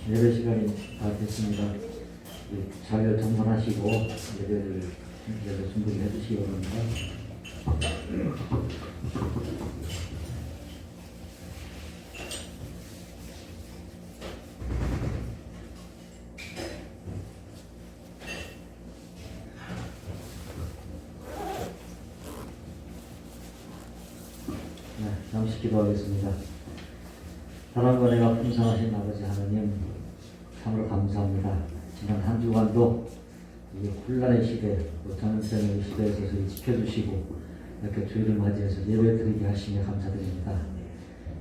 예배 시간이 다 됐습니다. 자료 정돈하시고 예배를 준비해 주시기 바랍니다. 네, 잠시 기도하겠습니다. 사랑과 은혜가 풍성하신 아버지 하나님, 참으로 감사합니다. 지난 한 주간도 이 혼란의 시대, 전염병의 시대에서 저희 지켜주시고 이렇게 주일을 맞이해서 예배 드리게 하시며 감사드립니다.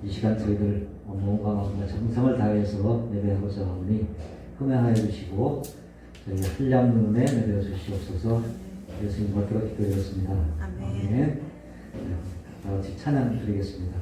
이 시간 저희들 몸과 마음과 정성을 다해서 예배하고자 하오니 흠양하여 주시고 저희 한량 눈에 내려 주시옵소서. 예수님 받들어 기도드렸습니다. 아멘. 네, 다 같이 찬양 드리겠습니다.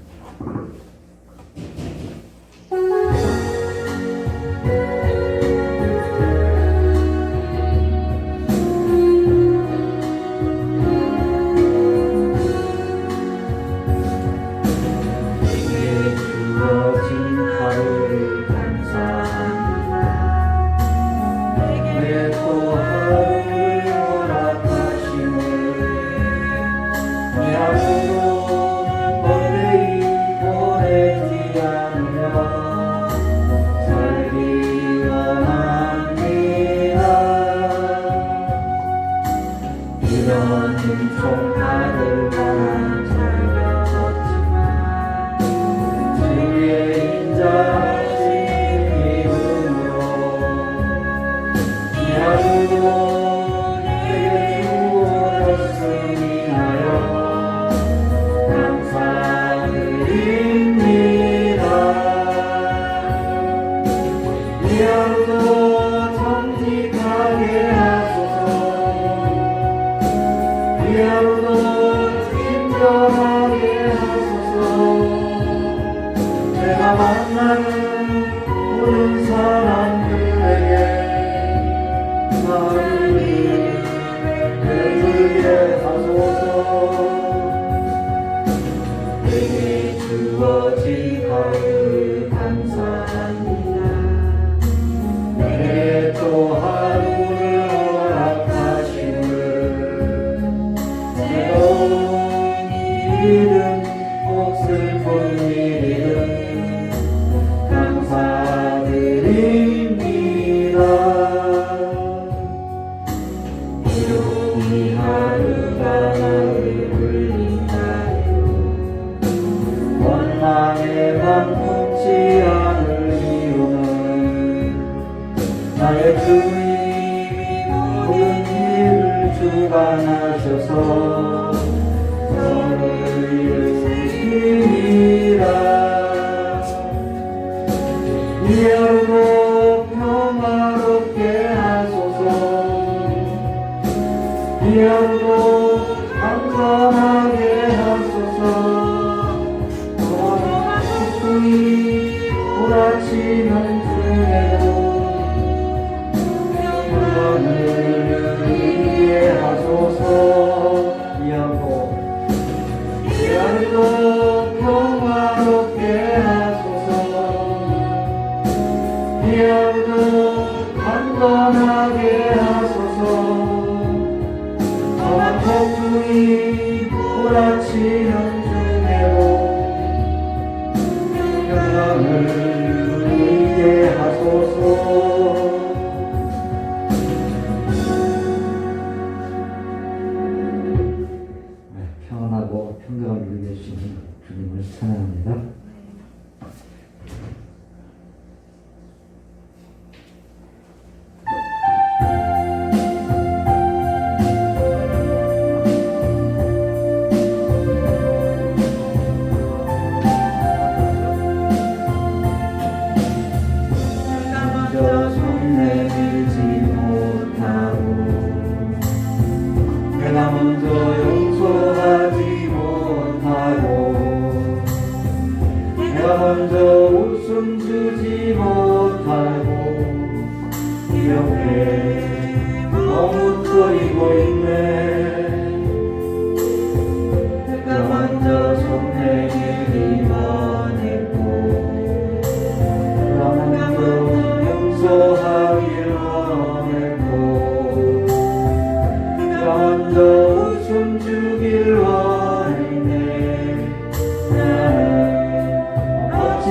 평안하고 평강을 누리게 해주시는 주님을 찬양합니다.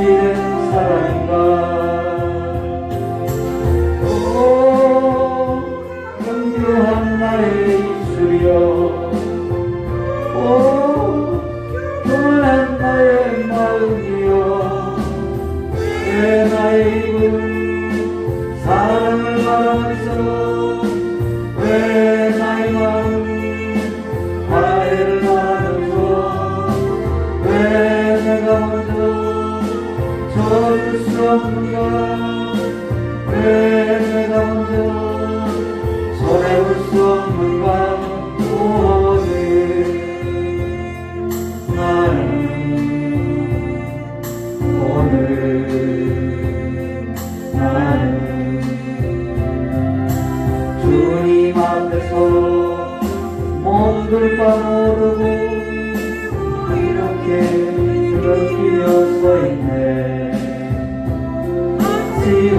어찌된 사랑인가. 오 경주한 나의 입술이여, 오 교만한 나의 마음이여, 왜 나의 입은 사랑을 말하면서, 왜 나의 마음 화해를 말하면서, 왜 내가 먼저 저줄 수 없는가, 왜 내가 먼저 손해볼 수 없는가. 나는 주님 앞에서 몸둘 바 모르고 이렇게 느끼며 서있네. 지할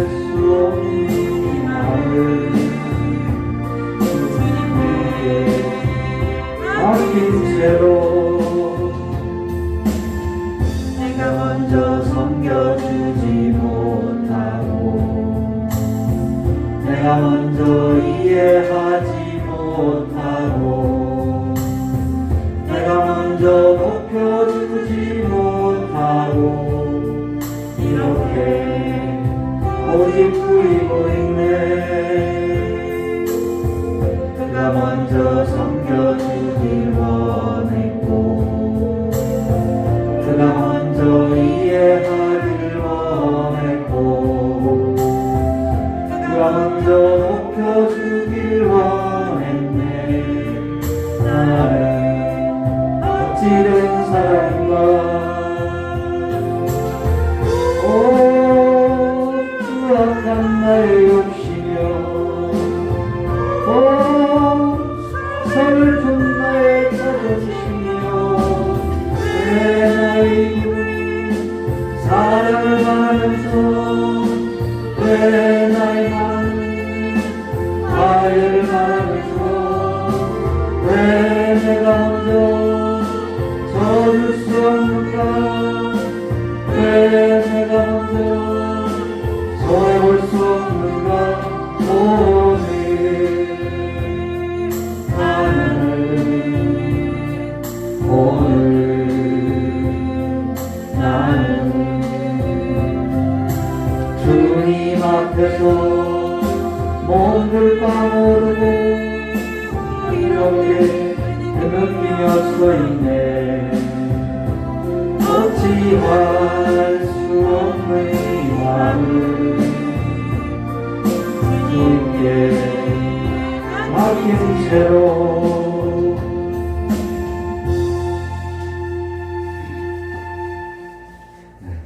수 없는 이 마음을 주님께 맡긴 채로 내가 먼저 섬겨주지 못하고, 내가 먼저 이해하지 못하고, 내가 먼저 높여주지 못하고, 이렇게 고집부리고 있네. 그가 먼저 섬겨주길 원했고, 그가 먼저 이해하길 원했고, 그가 먼저 높여주길 원했네. 나는 어찌된 사랑인가. 오 추악한 나의 욕심이여, 오 서글픈 나의 자존심이여, 왜 나의 사랑을 말하면서, 왜 나의 마음 화해를 말하면서, 왜 내가 먼저 저줄 수 없는가, 왜 내가 먼저 손해볼 수 없는가. 나는 주님 앞에서 몸둘 바 모르고 이렇게 느끼며 서있네. 어찌할 수 없는 이 마음을 주님께 맡긴 채로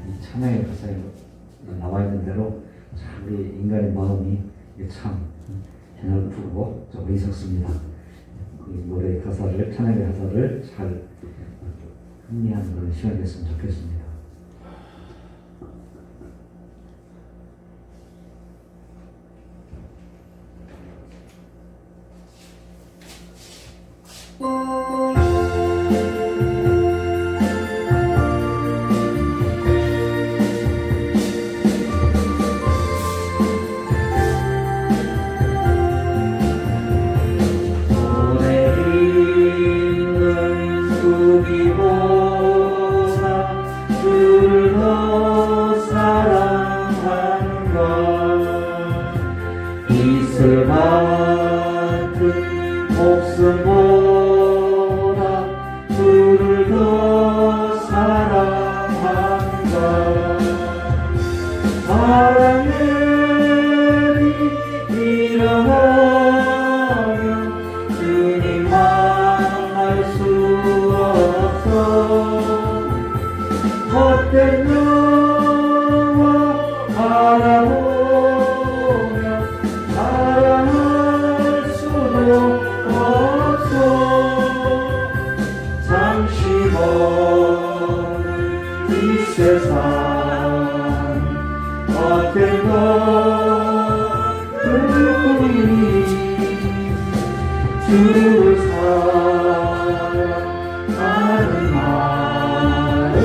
이 찬양의 가사에 나와 있는 대로 우리 인간의 마음이 참 해맑고 좀 어리석습니다. 이 노래 가사를, 찬양의 가사를 잘 흥미하는 그런 시간이 됐으면 좋겠습니다. 이슬 같은 목숨보다 주를 더 사랑한다. 사랑의 일어나면 주님 만날 수 없어. 헛된 너와 바라보며 사랑할 수도 없어. 잠시 먼 이 세상 헛된 것뿐이 주를 사랑하는 마음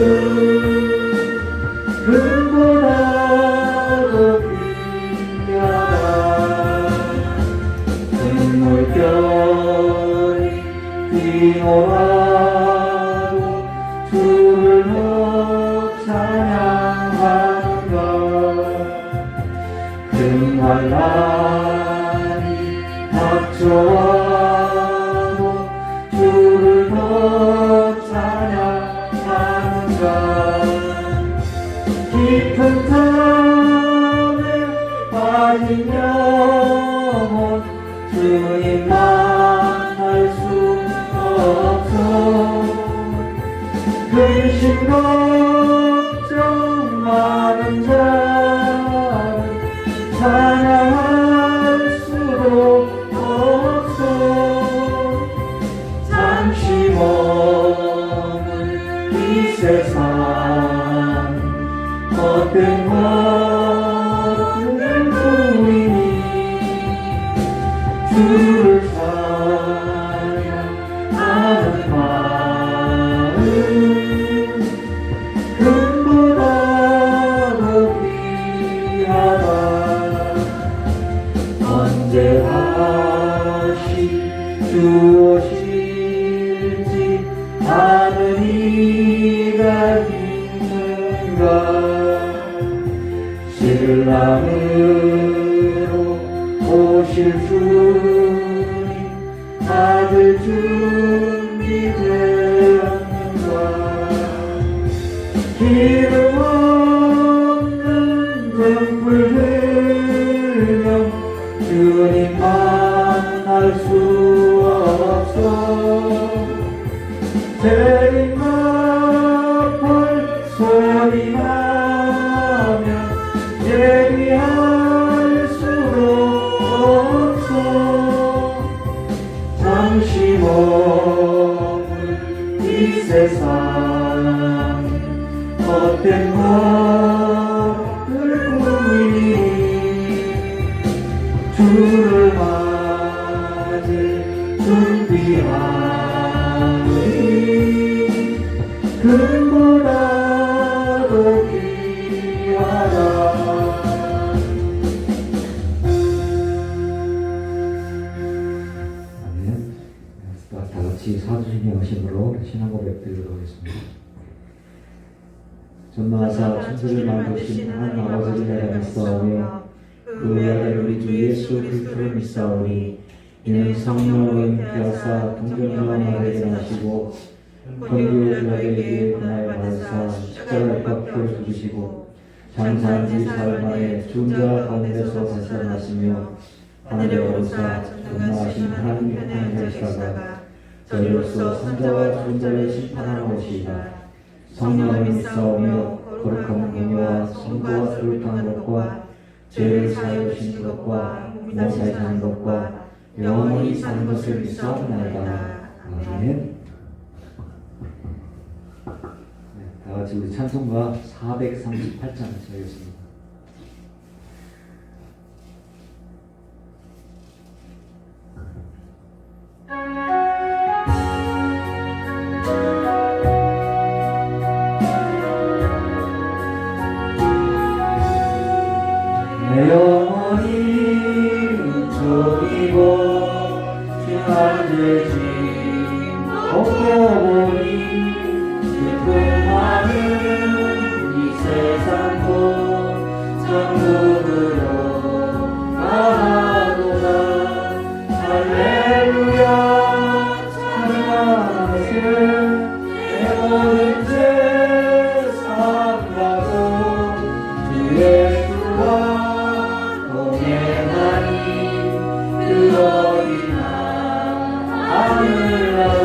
날라니 닥쳐와도 주를 더 찬양하는가. 깊은 탐에 빠진 영혼 주님 만날 수 없어. 근심 걱정 많은 자는 찬양할 수도 없어. 잠시 머물 이 세상 헛된 것들 뿐이니 주를 찬양하는 마음 금보다도 귀하다. 언제 다시 주 오실지 아는 이가 있는가. 신랑으로 오실 주님 다들 준비되었는가. 기름 없는 등불 들며 주님 만날 수 없어. 대림나팔 소리 나면 예비할 수도 없어. 잠시 머물 이 세상 헛된 것들 뿐이니 주를 맞을 준비하니 금보다도 귀하다. 아멘. 다 같이 사주신의 여심으로 신앙 고백 드리도록 하겠습니다. 전능하사 천지를 만드신 하나님 아버지를 내가 믿사오며 그 아들 우리 주 예수 그리스도를 믿사오니 이는 성령으로 잉태하사 동정녀와 마리아에게 나시고 본디오 빌라도에게 고난을 받으사 십자가에 못 박혀 죽으시고 장사한 지 사흘 만에 죽은 자 가운데서 다시 살아나시며 하늘에 오르사 전능하신 하나님의 편에 계시다가 저희로서 산자와 죽은 자를 심판하러 오시리라. 성령을 믿사오며 거룩한 공의와 성도와 교육하는 것과 죄를 사하여 주신 그것과 무사히 사는 것과 영원히 사는 것을 믿사옵나이다. 아멘. 다 같이 우리 찬송가 438장 하겠습니다. 내 영혼이 훔쳐이고 주 안되지 없고 보니 슬픔 많은 이 세상도 천국으로 가도다. 할렐루야 찬양하세 내 모든 죄 사함받고 주 예수와 동행하니 그 어린 하늘나라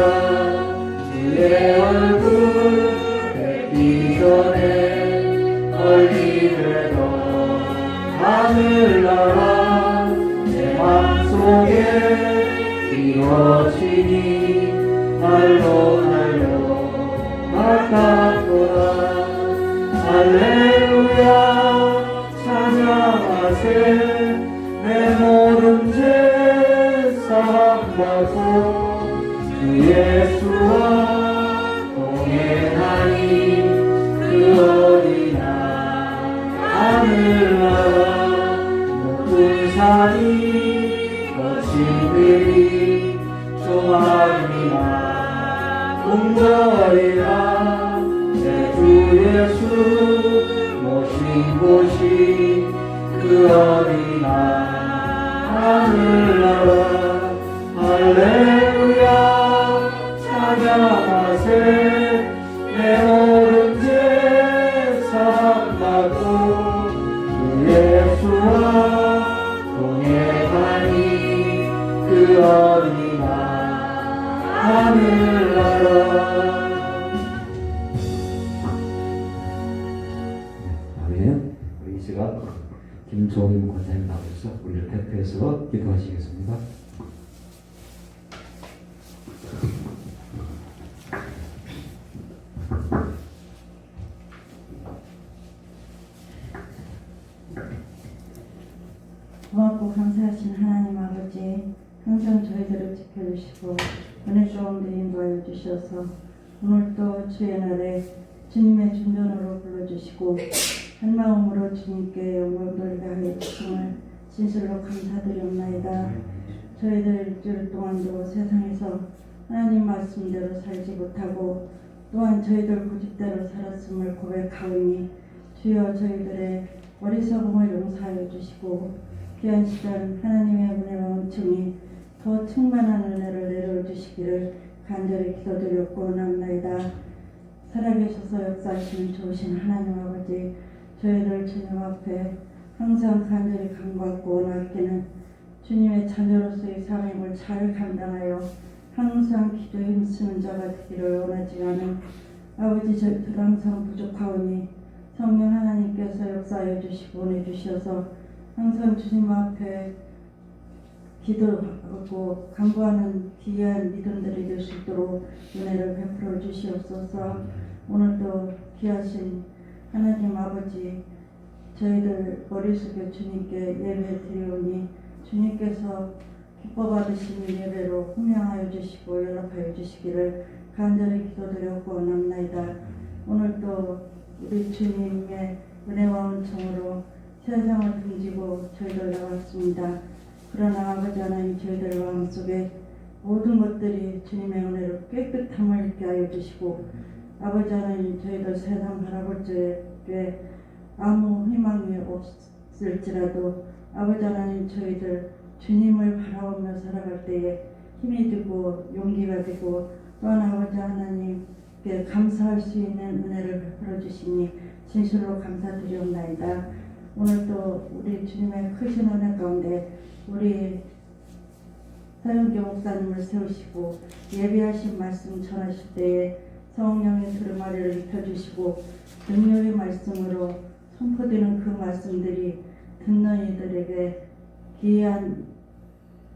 주의 얼굴 뵙기 전에 멀리 되던 하늘나라 내 맘속에 이루어지니 날로 가깝도다. 할렐루야 찬양하세 내 모든 죄 사함받고 주 예수와 동행하니 그 어린 하늘나라 높은 산이 거친 들이 조망이나 궁궐이나 내 주 예수 모신 곳이 그 그 어린아 하늘나라 할렐루야 찬양하세 내 모든 죄 사함받고 주 예수와 동행하니 그 어린아 하늘나라. 아멘. 우리 이 시간 김종인 권사님 나오셔서 우리를 대표해서 기도하시겠습니다. 고맙고 감사하신 하나님 아버지, 항상 저희들을 지켜주시고 은혜 가운데 인도하여 주셔서 오늘도 주의 날에 주님의 존전으로 불러주시고 한 마음으로 주님께 영광 돌리게 하여 주심을 진실로 감사드리옵나이다. 저희들 일주일 동안도 세상에서 하나님 말씀대로 살지 못하고 또한 저희들 고집대로 살았음을 고백하오니 주여 저희들의 어리석음을 용서하여 주시고 귀한 시간 하나님의 은혜와 은총이 더 충만한 은혜를 내려 주시기를 간절히 기도드렸고 원합나이다. 살아계셔서 역사하시는 좋으신 하나님 아버지, 저희들 주님 앞에 항상 간절히 간구하고 원하기는 주님의 자녀로서의 사명을 잘 감당하여 항상 기도에 힘쓰는 자가 되기를 원하지만은 아버지, 저희들 항상 부족하오니 성령 하나님께서 역사하여 주시고 보내주셔서 항상 주님 앞에 기도하고 간구하는 귀한 믿음들이 될 수 있도록 은혜를 베풀어 주시옵소서. 오늘도 귀하신 하나님 아버지, 저희들 머리 숙여 주님께 예배 드리오니 주님께서 기뻐 받으시는 예배로 훈명하여 주시고 연락하여 주시기를 간절히 기도드렸고 원합나이다. 오늘도 우리 주님의 은혜와 은총으로 세상을 등지고 저희들 나왔습니다. 그러나 아버지 하나님, 저희들 마음속에 모든 것들이 주님의 은혜로 깨끗함을 있게 하여 주시고 아버지 하나님, 저희들 세상 바라볼 적에 아무 희망이 없을지라도 아버지 하나님, 저희들 주님을 바라보며 살아갈 때에 힘이 되고 용기가 되고 또한 아버지 하나님께 감사할 수 있는 은혜를 베풀어 주시니 진실로 감사드리옵나이다. 오늘도 우리 주님의 크신 은혜 가운데 우리 서영교 목사님을 세우시고 예비하신 말씀 전하실 때에 성령의 두루마리를 입혀주시고 능력의 말씀으로 선포되는 그 말씀들이 듣는 이들에게 귀한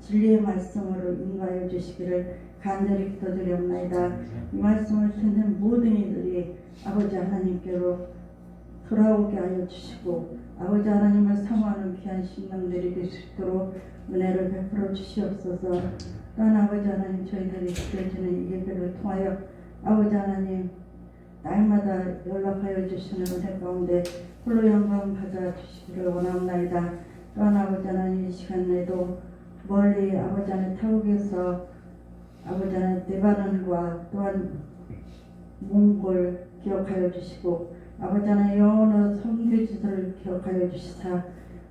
진리의 말씀으로 인도하여 주시기를 간절히 기도드리옵나이다. 이 말씀을 듣는 모든 이들이 아버지 하나님께로 돌아오게 하여 주시고 아버지 하나님을 사모하는 귀한 신앙들이 될 수 있도록 은혜를 베풀어 주시옵소서. 또한 아버지 하나님, 저희들이 드려지는 이 예배를 통하여 아버지 하나님 날마다 연락하여 주시는 은혜 가운데 홀로 영광 받아 주시기를 원합나이다. 또한 아버지 하나님, 이 시간 내도 멀리 아버지 하나님 타국에서 아버지 하나님 레바논과 또한 몽골 기억하여 주시고 아버지 하나님 영원한 선교지들을 기억하여 주시사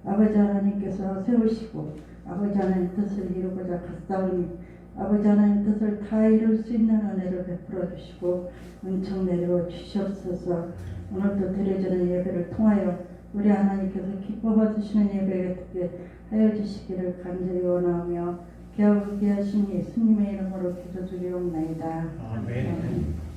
아버지 하나님께서 세우시고 아버지 하나님 뜻을 이루고자 갔사오니 아버지 하나님 뜻을 다 이룰 수 있는 은혜를 베풀어 주시고 은총 내려 주시옵소서. 오늘도 드려지는 예배를 통하여 우리 하나님께서 기뻐 받으시는 예배가 되게 하여 주시기를 간절히 원하며 기하고 귀하신 예수님의 이름으로 기도드리옵나이다. 아멘.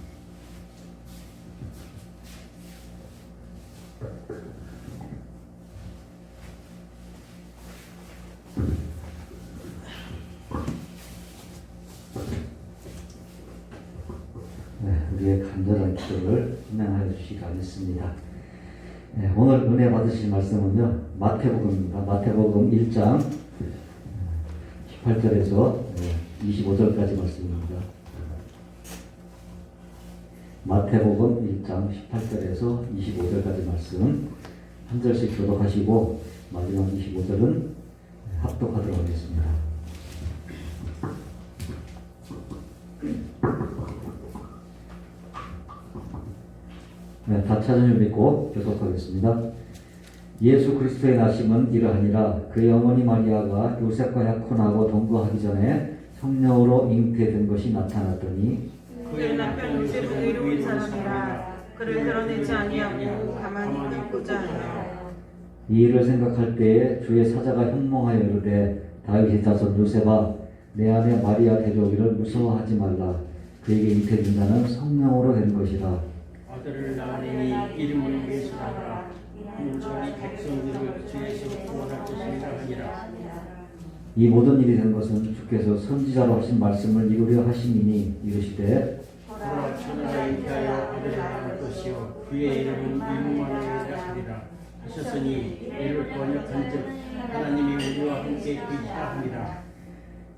우리의 간절한 기도를 희망하여 주시기 바라겠습니다. 오늘 은혜 받으실 말씀은요, 마태복음입니다. 마태복음 1장 18절에서 25절까지 말씀입니다. 마태복음 1장 18절에서 25절까지 말씀 한 절씩 교독하시고 마지막 25절은 합독하도록 하겠습니다. 다 찾은 줄 믿고 교독하겠습니다. 예수 그리스도의 나심은 이러하니라. 그의 어머니 마리아가 요셉과 약혼하고 동거하기 전에 성령으로 잉태된 것이 나타났더니 그의 남편 요셉은 의로운 사람이라 그를 드러내지 아니하고 가만히 있고자 하여. 이 일을 생각할 때에 주의 사자가 현몽하여 이르되 다윗의 자손 요셉아 내 아내 마리아 데려오기를 무서워하지 말라. 그에게 잉태된 자는 성령으로 된 것이라. 아들을 낳으니 이름을 예수라. 이는 자기 백성들을 죄에서 구원할 것이라 하니라. 이 모든 일이 된 것은 주께서 선지자로 하신 말씀을 이루려 하심이니 이르시되 보라 처녀가 잉태하여 아들을 낳을 것이요 그의 이름은 이무마누엘이라 하리라 하셨으니 이를 번역한즉 하나님이 우리와 함께 계시다 하니라.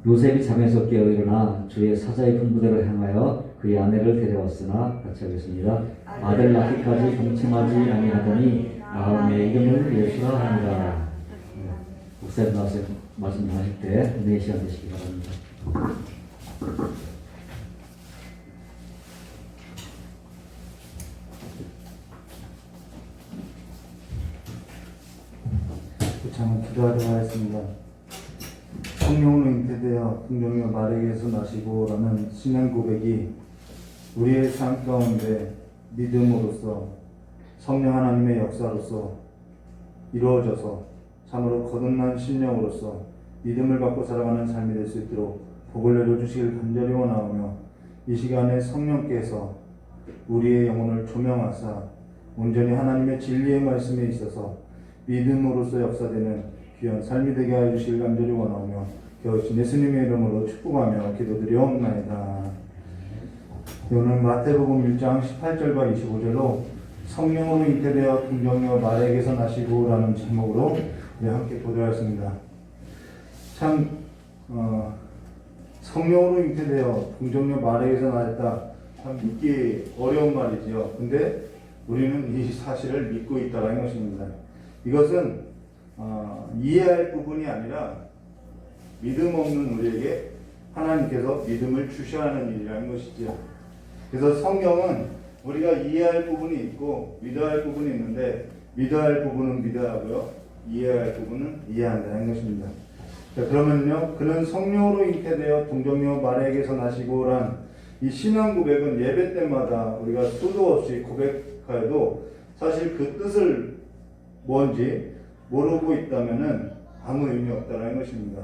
요셉이 잠에서 깨어 일어나 주의 사자의 분부대로 향하여 그의 아내를 데려왔으나 같이 하겠습니다. 아들 낳기까지 동침하지 아니하더니 마음의 이름을 예수라 하니라. 목사님 나와서 말씀하실 때 은혜의 시간 되시기 바랍니다. 저는 기도하도록 하겠습니다. 성령으로 잉태되어 동정녀 마리아에게서 나시고라는 신앙 고백이 우리의 삶 가운데 믿음으로써 성령 하나님의 역사로서 이루어져서 참으로 거듭난 신령으로서 믿음을 갖고 살아가는 삶이 될 수 있도록 복을 내려주시길 간절히 원하오며 이 시간에 성령께서 우리의 영혼을 조명하사 온전히 하나님의 진리의 말씀에 있어서 믿음으로써 역사되는 귀한 삶이 되게 하여 주시길 간절히 원하오며 겨우신 예수님의 이름으로 축복하며 기도드리옵나이다. 오늘 마태복음 1장 18절과 25절로 성령으로 잉태되어 동정녀 마리아에게서 나시고 라는 제목으로 함께 보도하였습니다. 참 성령으로 잉태되어 동정녀 마리아에게서 나왔다, 참 믿기 어려운 말이지요. 근데 우리는 이 사실을 믿고 있다는 것입니다. 이것은 이해할 부분이 아니라 믿음 없는 우리에게 하나님께서 믿음을 주셔야 하는 일이라는 것이죠. 그래서 성경은 우리가 이해할 부분이 있고 믿어야 할 부분이 있는데 믿어야 할 부분은 믿어야 하고요, 이해해야 할 부분은 이해한다는 것입니다. 자, 그러면요, 그는 성령으로 잉태되어 동정녀 마리아에게서 나시고란 이 신앙 고백은 예배 때마다 우리가 수도 없이 고백하여도 사실 그 뜻을 뭔지 모르고 있다면은 아무 의미 없다는 것입니다.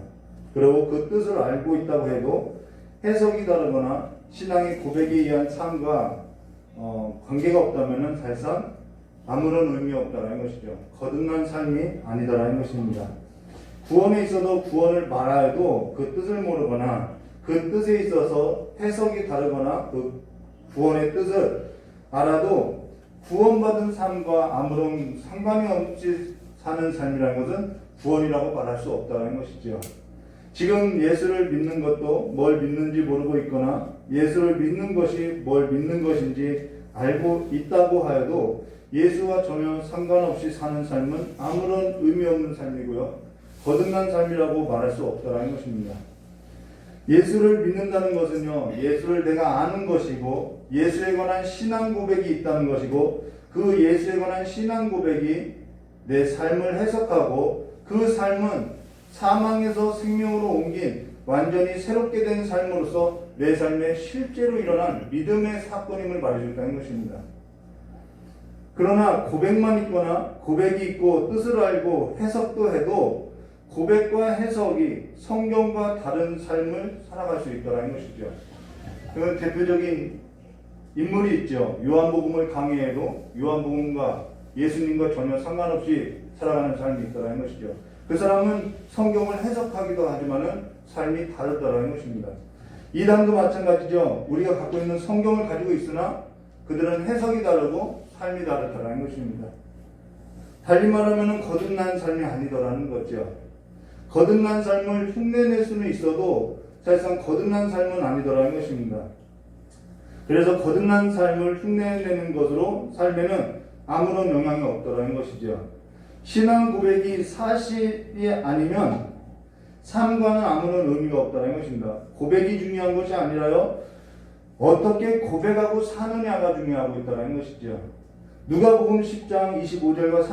그리고 그 뜻을 알고 있다고 해도 해석이 다르거나 신앙의 고백에 의한 삶과 관계가 없다면은 사실상 아무런 의미 없다는 것이죠. 거듭난 삶이 아니다라는 것입니다. 구원에 있어도 구원을 말하여도 그 뜻을 모르거나 그 뜻에 있어서 해석이 다르거나 그 구원의 뜻을 알아도 구원받은 삶과 아무런 상관이 없이 사는 삶이라는 것은 구원이라고 말할 수 없다는 것이죠. 지금 예수를 믿는 것도 뭘 믿는지 모르고 있거나 예수를 믿는 것이 뭘 믿는 것인지 알고 있다고 하여도 예수와 전혀 상관없이 사는 삶은 아무런 의미 없는 삶이고요, 거듭난 삶이라고 말할 수 없다는 것입니다. 예수를 믿는다는 것은요, 예수를 내가 아는 것이고 예수에 관한 신앙 고백이 있다는 것이고 그 예수에 관한 신앙 고백이 내 삶을 해석하고 그 삶은 사망에서 생명으로 옮긴 완전히 새롭게 된 삶으로서 내 삶에 실제로 일어난 믿음의 사건임을 말해준다는 것입니다. 그러나 고백만 있거나 고백이 있고 뜻을 알고 해석도 해도 고백과 해석이 성경과 다른 삶을 살아갈 수 있다는 것이죠. 그 대표적인 인물이 있죠. 요한복음을 강의해도 요한복음과 예수님과 전혀 상관없이 살아가는 삶이 있다는 것이죠. 그 사람은 성경을 해석하기도 하지만은 삶이 다르다는 것입니다. 이단도 마찬가지죠. 우리가 갖고 있는 성경을 가지고 있으나 그들은 해석이 다르고 삶이 다르다는 것입니다. 달리 말하면 거듭난 삶이 아니더라는 거죠. 거듭난 삶을 흉내낼 수는 있어도 사실상 거듭난 삶은 아니더라는 것입니다. 그래서 거듭난 삶을 흉내내는 것으로 삶에는 아무런 영향이 없더라는 것이죠. 신앙 고백이 사실이 아니면 삶과는 아무런 의미가 없다는 것입니다. 고백이 중요한 것이 아니라요, 어떻게 고백하고 사느냐가 중요하고 있다는 것이죠. 누가복음 10장 25절과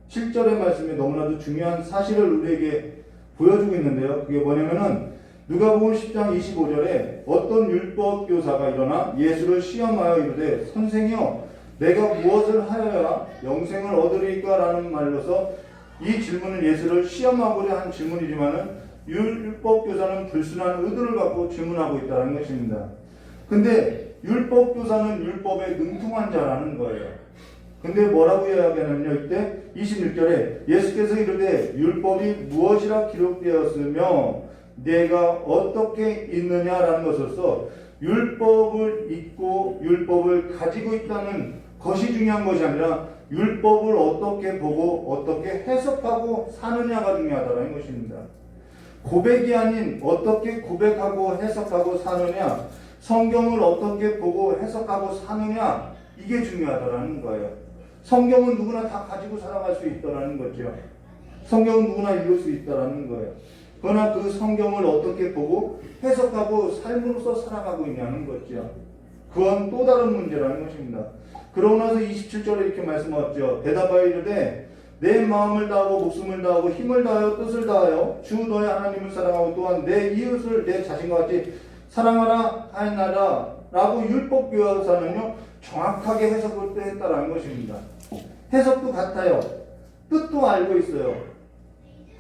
27절의 말씀에 너무나도 중요한 사실을 우리에게 보여주고 있는데요. 그게 뭐냐면은 누가복음 10장 25절에 어떤 율법 교사가 일어나 예수를 시험하여 이르되 선생이여 내가 무엇을 하여야 영생을 얻으리까? 라는 말로서 이 질문은 예수를 시험하고자 한 질문이지만은 율법 교사는 불순한 의도를 갖고 질문하고 있다는 것입니다. 근데 율법 교사는 율법에 능통한 자라는 거예요. 근데 뭐라고 이야기하냐면요. 이때 26절에 예수께서 이르되 율법이 무엇이라 기록되었으며 내가 어떻게 있느냐라는 것으로서 율법을 잊고 율법을 가지고 있다는 것이 중요한 것이 아니라 율법을 어떻게 보고 어떻게 해석하고 사느냐가 중요하다는 것입니다. 고백이 아닌 어떻게 고백하고 해석하고 사느냐, 성경을 어떻게 보고 해석하고 사느냐, 이게 중요하다는 거예요. 성경은 누구나 다 가지고 살아갈 수 있다는 거죠. 성경은 누구나 읽을 수 있다는 거예요. 그러나 그 성경을 어떻게 보고 해석하고 삶으로서 살아가고 있냐는 거죠. 그건 또 다른 문제라는 것입니다. 그러고 나서 27절에 이렇게 말씀하셨죠. 대답하여 이르되 내 마음을 다하고 목숨을 다하고 힘을 다하여 뜻을 다하여 주 너의 하나님을 사랑하고 또한 내 이웃을 내 자신과 같이 사랑하라 하였나라 라고 율법 교사는요 정확하게 해석을 했다라는 것입니다. 해석도 같아요. 뜻도 알고 있어요.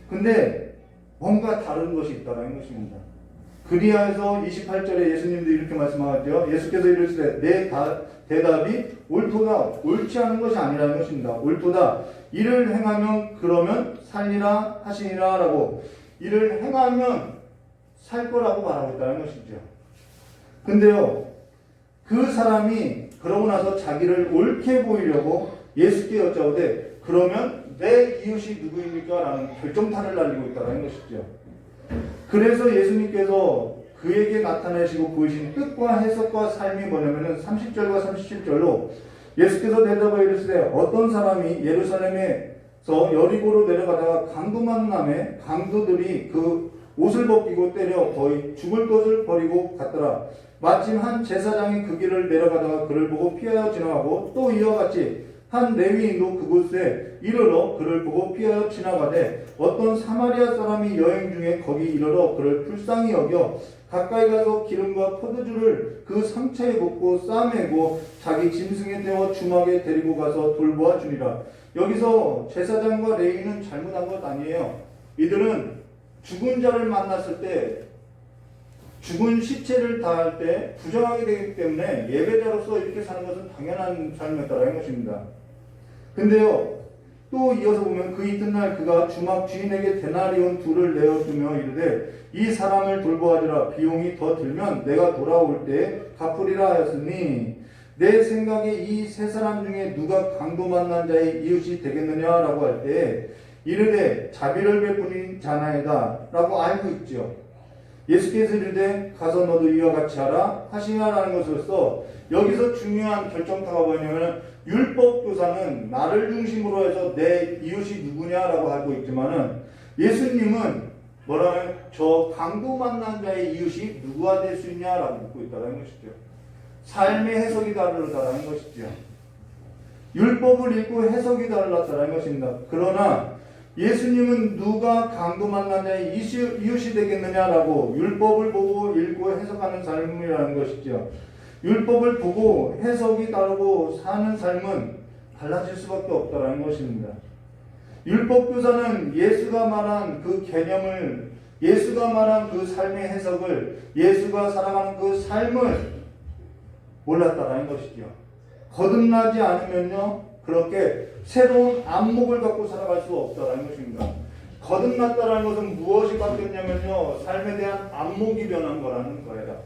근데 뭔가 다른 것이 있다는 것입니다. 그리하여서 28절에 예수님도 이렇게 말씀하셨죠. 예수께서 이르시되 내 대답이 옳도다 옳지 않은 것이 아니라는 것입니다. 옳도다 이를 행하면 그러면 살리라 하시니라 라고 이를 행하면 살 거라고 말하고 있다는 것이죠. 근데요 그 사람이 그러고 나서 자기를 옳게 보이려고 예수께 여짜오되 그러면 내 이웃이 누구입니까? 라는 결정타를 날리고 있다는 것이죠. 그래서 예수님께서 그에게 나타내시고 보이신 뜻과 해석과 삶이 뭐냐면은 30절과 37절로 예수께서 대답하여 이르시되 어떤 사람이 예루살렘에서 여리고로 내려가다가 강도 만남에 강도들이 그 옷을 벗기고 때려 거의 죽을 것을 버리고 갔더라. 마침 한 제사장이 그 길을 내려가다가 그를 보고 피하여 지나가고 또 이와 같이 한 레위인도 그곳에 이르러 그를 보고 피하여 지나가되 어떤 사마리아 사람이 여행 중에 거기 이르러 그를 불쌍히 여겨 가까이 가서 기름과 포도주를 그 상처에 붓고 싸매고 자기 짐승에 태워 주막에 데리고 가서 돌보아 주니라. 여기서 제사장과 레위인은 잘못한 것 아니에요. 이들은 죽은 자를 만났을 때 죽은 시체를 다할 때 부정하게 되기 때문에 예배자로서 이렇게 사는 것은 당연한 삶이었다는 것입니다. 근데요 또 이어서 보면 그 이튿날 그가 주막 주인에게 데나리온 둘을 내어주며 이르되 이 사람을 돌보아주라. 비용이 더 들면 내가 돌아올 때 갚으리라 하였으니 내 생각에 이 세 사람 중에 누가 강도 만난 자의 이웃이 되겠느냐라고 할 때 이르되 자비를 베푸는 자나이다 라고 알고 있죠. 예수께서 이르되 가서 너도 이와 같이 하라 하시냐라는 것으로서 여기서 중요한 결정타가 뭐냐면 율법 교사는 나를 중심으로 해서 내 이웃이 누구냐라고 하고 있지만은 예수님은 뭐라면 저 강도 만난 자의 이웃이 누구가 될 수 있냐라고 묻고 있다는 것이죠. 삶의 해석이 다르다는 것이죠. 율법을 읽고 해석이 달랐다는 것입니다. 그러나 예수님은 누가 강도 만난 자의 이웃이 되겠느냐라고 율법을 보고 읽고 해석하는 삶이라는 것이죠. 율법을 보고 해석이 다르고 사는 삶은 달라질 수밖에 없다는 것입니다. 율법교사는 예수가 말한 그 개념을, 예수가 말한 그 삶의 해석을, 예수가 살아가는 그 삶을 몰랐다는 것이죠. 거듭나지 않으면요 그렇게 새로운 안목을 갖고 살아갈 수 없다는 것입니다. 거듭났다는 것은 무엇이 바뀌었냐면요 삶에 대한 안목이 변한 거라는 거예요.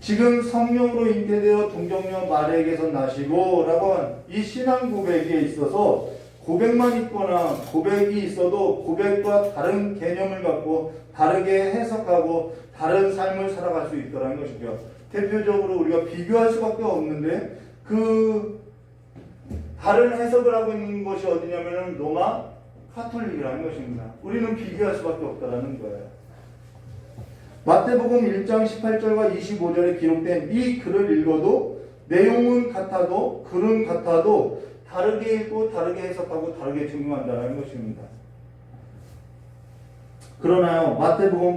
지금 성령으로 잉태되어 동정녀 마리아에게서 나시고 라고 한 이 신앙 고백에 있어서 고백만 있거나 고백이 있어도 고백과 다른 개념을 갖고 다르게 해석하고 다른 삶을 살아갈 수 있다는 것이죠. 대표적으로 우리가 비교할 수밖에 없는데 그 다른 해석을 하고 있는 것이 어디냐면 로마 카톨릭이라는 것입니다. 우리는 비교할 수밖에 없다는 거예요. 마태복음 1장 18절과 25절에 기록된 이 글을 읽어도 내용은 같아도 글은 같아도 다르게 읽고 다르게 해석하고 다르게 적용한다는 것입니다. 그러나요,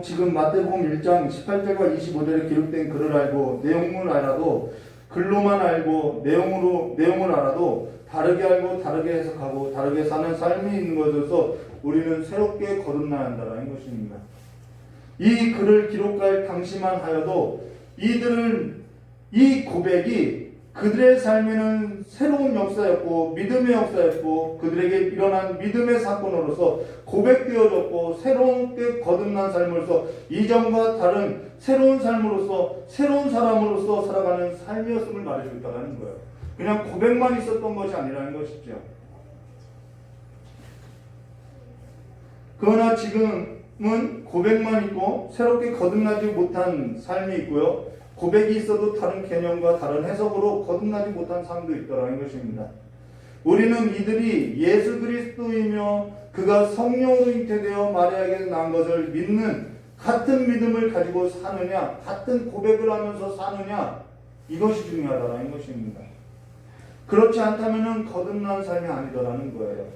지금 마태복음 1장 18절과 25절에 기록된 글을 알고 내용을 알아도 글로만 알고 내용을 알아도 다르게 알고 다르게 해석하고 다르게 사는 삶이 있는 것에서 우리는 새롭게 거듭나야 한다는 것입니다. 이 글을 기록할 당시만 하여도 이 고백이 그들의 삶에는 새로운 역사였고 믿음의 역사였고 그들에게 일어난 믿음의 사건으로서 고백되어졌고 새롭게 거듭난 삶으로서 이전과 다른 새로운 삶으로서 새로운 사람으로서 살아가는 삶이었음을 말해주고 있다는 거예요. 그냥 고백만 있었던 것이 아니라는 것이죠. 그러나 지금은 고백만 있고 새롭게 거듭나지 못한 삶이 있고요. 고백이 있어도 다른 개념과 다른 해석으로 거듭나지 못한 삶도 있다는 것입니다. 우리는 이들이 예수 그리스도이며 그가 성령으로 잉태되어 마리아에게서 난 것을 믿는 같은 믿음을 가지고 사느냐, 같은 고백을 하면서 사느냐, 이것이 중요하다는 것입니다. 그렇지 않다면 거듭난 삶이 아니더라는 거예요.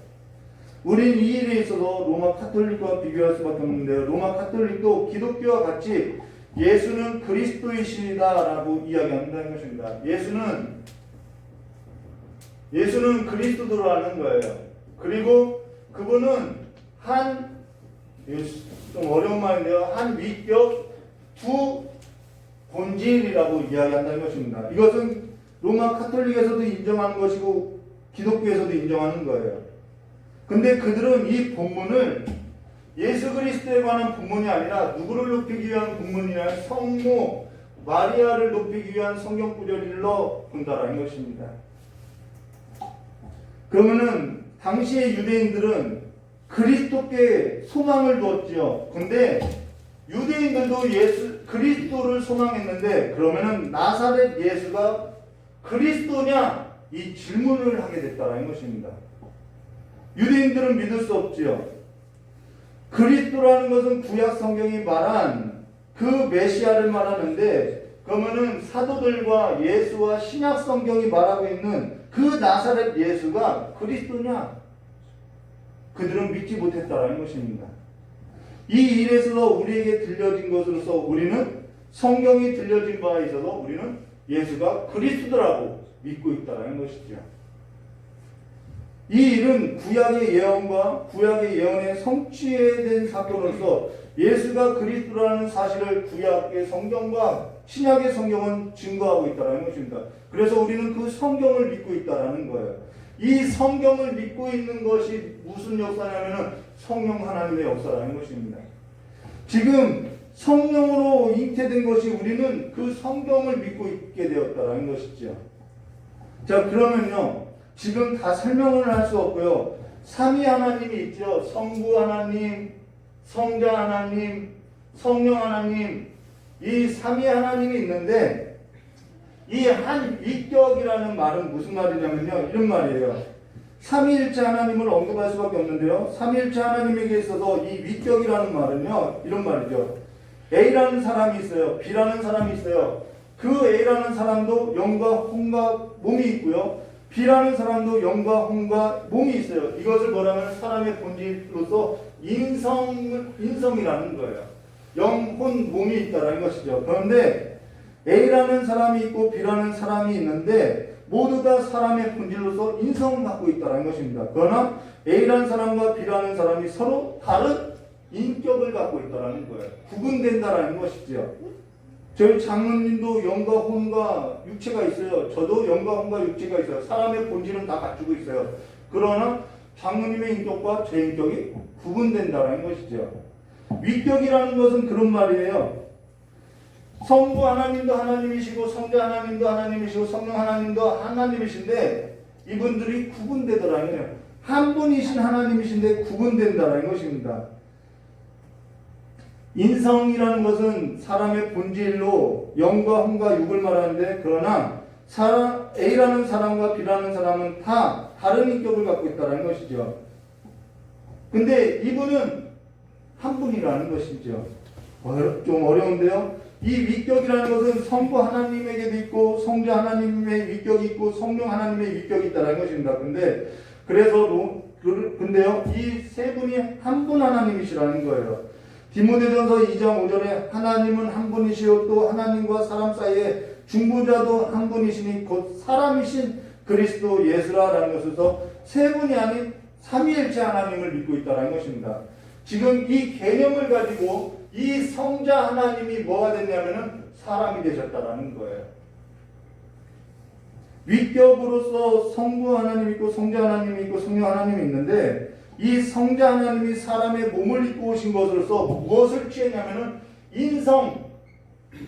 우린 이 일에 있어서 로마 카톨릭과 비교할 수밖에 없는데요. 로마 카톨릭도 기독교와 같이 예수는 그리스도이시다라고 이야기한다는 것입니다. 예수는 그리스도라는 거예요. 그리고 그분은 좀 어려운 말인데요. 한 위격 두 본질이라고 이야기한다는 것입니다. 이것은 로마 카톨릭에서도 인정하는 것이고 기독교에서도 인정하는 거예요. 근데 그들은 이 본문을 예수 그리스도에 관한 본문이 아니라 누구를 높이기 위한 본문이냐, 성모 마리아를 높이기 위한 성경 구절로 본다라는 것입니다. 그러면은 당시의 유대인들은 그리스도께 소망을 두었지요. 근데 유대인들도 그리스도를 소망했는데 그러면은 나사렛 예수가 그리스도냐? 이 질문을 하게 됐다라는 것입니다. 유대인들은 믿을 수 없지요. 그리스도라는 것은 구약 성경이 말한 그 메시아를 말하는데 그러면은 사도들과 예수와 신약 성경이 말하고 있는 그 나사렛 예수가 그리스도냐? 그들은 믿지 못했다라는 것입니다. 이 일에서 우리에게 들려진 것으로서 우리는 성경이 들려진 바에 있어서 우리는 예수가 그리스도라고 믿고 있다라는 것이죠. 이 일은 구약의 예언과 구약의 예언의 성취된 사건으로서 예수가 그리스도라는 사실을 구약의 성경과 신약의 성경은 증거하고 있다는 것입니다. 그래서 우리는 그 성경을 믿고 있다는 거예요. 이 성경을 믿고 있는 것이 무슨 역사냐면 성령 하나님의 역사라는 것입니다. 지금 성령으로 잉태된 것이 우리는 그 성경을 믿고 있게 되었다는 것이죠. 자, 그러면요. 지금 다 설명을 할 수 없고요. 삼위 하나님이 있죠. 성부 하나님, 성자 하나님, 성령 하나님, 이 삼위 하나님이 있는데 이 한 위격이라는 말은 무슨 말이냐면요. 이런 말이에요. 삼위일체 하나님을 언급할 수밖에 없는데요. 삼위일체 하나님에게 있어서 이 위격이라는 말은요. 이런 말이죠. A라는 사람이 있어요. B라는 사람이 있어요. 그 A라는 사람도 영과 혼과 몸이 있고요. B라는 사람도 영과 혼과 몸이 있어요. 이것을 뭐라면 사람의 본질로서 인성이라는 거예요. 영, 혼, 몸이 있다는 것이죠. 그런데 A라는 사람이 있고 B라는 사람이 있는데 모두 다 사람의 본질로서 인성을 갖고 있다는 것입니다. 그러나 A라는 사람과 B라는 사람이 서로 다른 인격을 갖고 있다는 거예요. 구분된다는 것이죠. 저희 장로님도 영과 혼과 육체가 있어요. 저도 영과 혼과 육체가 있어요. 사람의 본질은 다 갖추고 있어요. 그러나 장로님의 인격과 제 인격이 구분된다는 것이죠. 위격이라는 것은 그런 말이에요. 성부 하나님도 하나님이시고 성자 하나님도 하나님이시고 성령 하나님도 하나님이신데 이분들이 구분되더라는 거예요. 한 분이신 하나님이신데 구분된다는 것입니다. 인성이라는 것은 사람의 본질로 영과 혼과 육을 말하는데 그러나 A라는 사람과 B라는 사람은 다 다른 인격을 갖고 있다는 것이죠. 근데 이분은 한 분이라는 것이죠. 좀 어려운데요. 이 위격이라는 것은 성부 하나님에게도 있고 성자 하나님의 위격이 있고 성령 하나님의 위격이 있다는 것입니다. 근데요, 이 세 분이 한 분 하나님이시라는 거예요. 디모데전서 2장 5절에 하나님은 한 분이시요 또 하나님과 사람 사이에 중보자도 한 분이시니 곧 사람이신 그리스도 예수라라는 것에서 세 분이 아닌 삼위일체 하나님을 믿고 있다는 것입니다. 지금 이 개념을 가지고 이 성자 하나님이 뭐가 됐냐면은 사람이 되셨다라는 거예요. 위격으로서 성부 하나님이 있고 성자 하나님이 있고 성령 하나님이 있는데 이 성자 하나님이 사람의 몸을 입고 오신 것으로서 무엇을 취했냐면은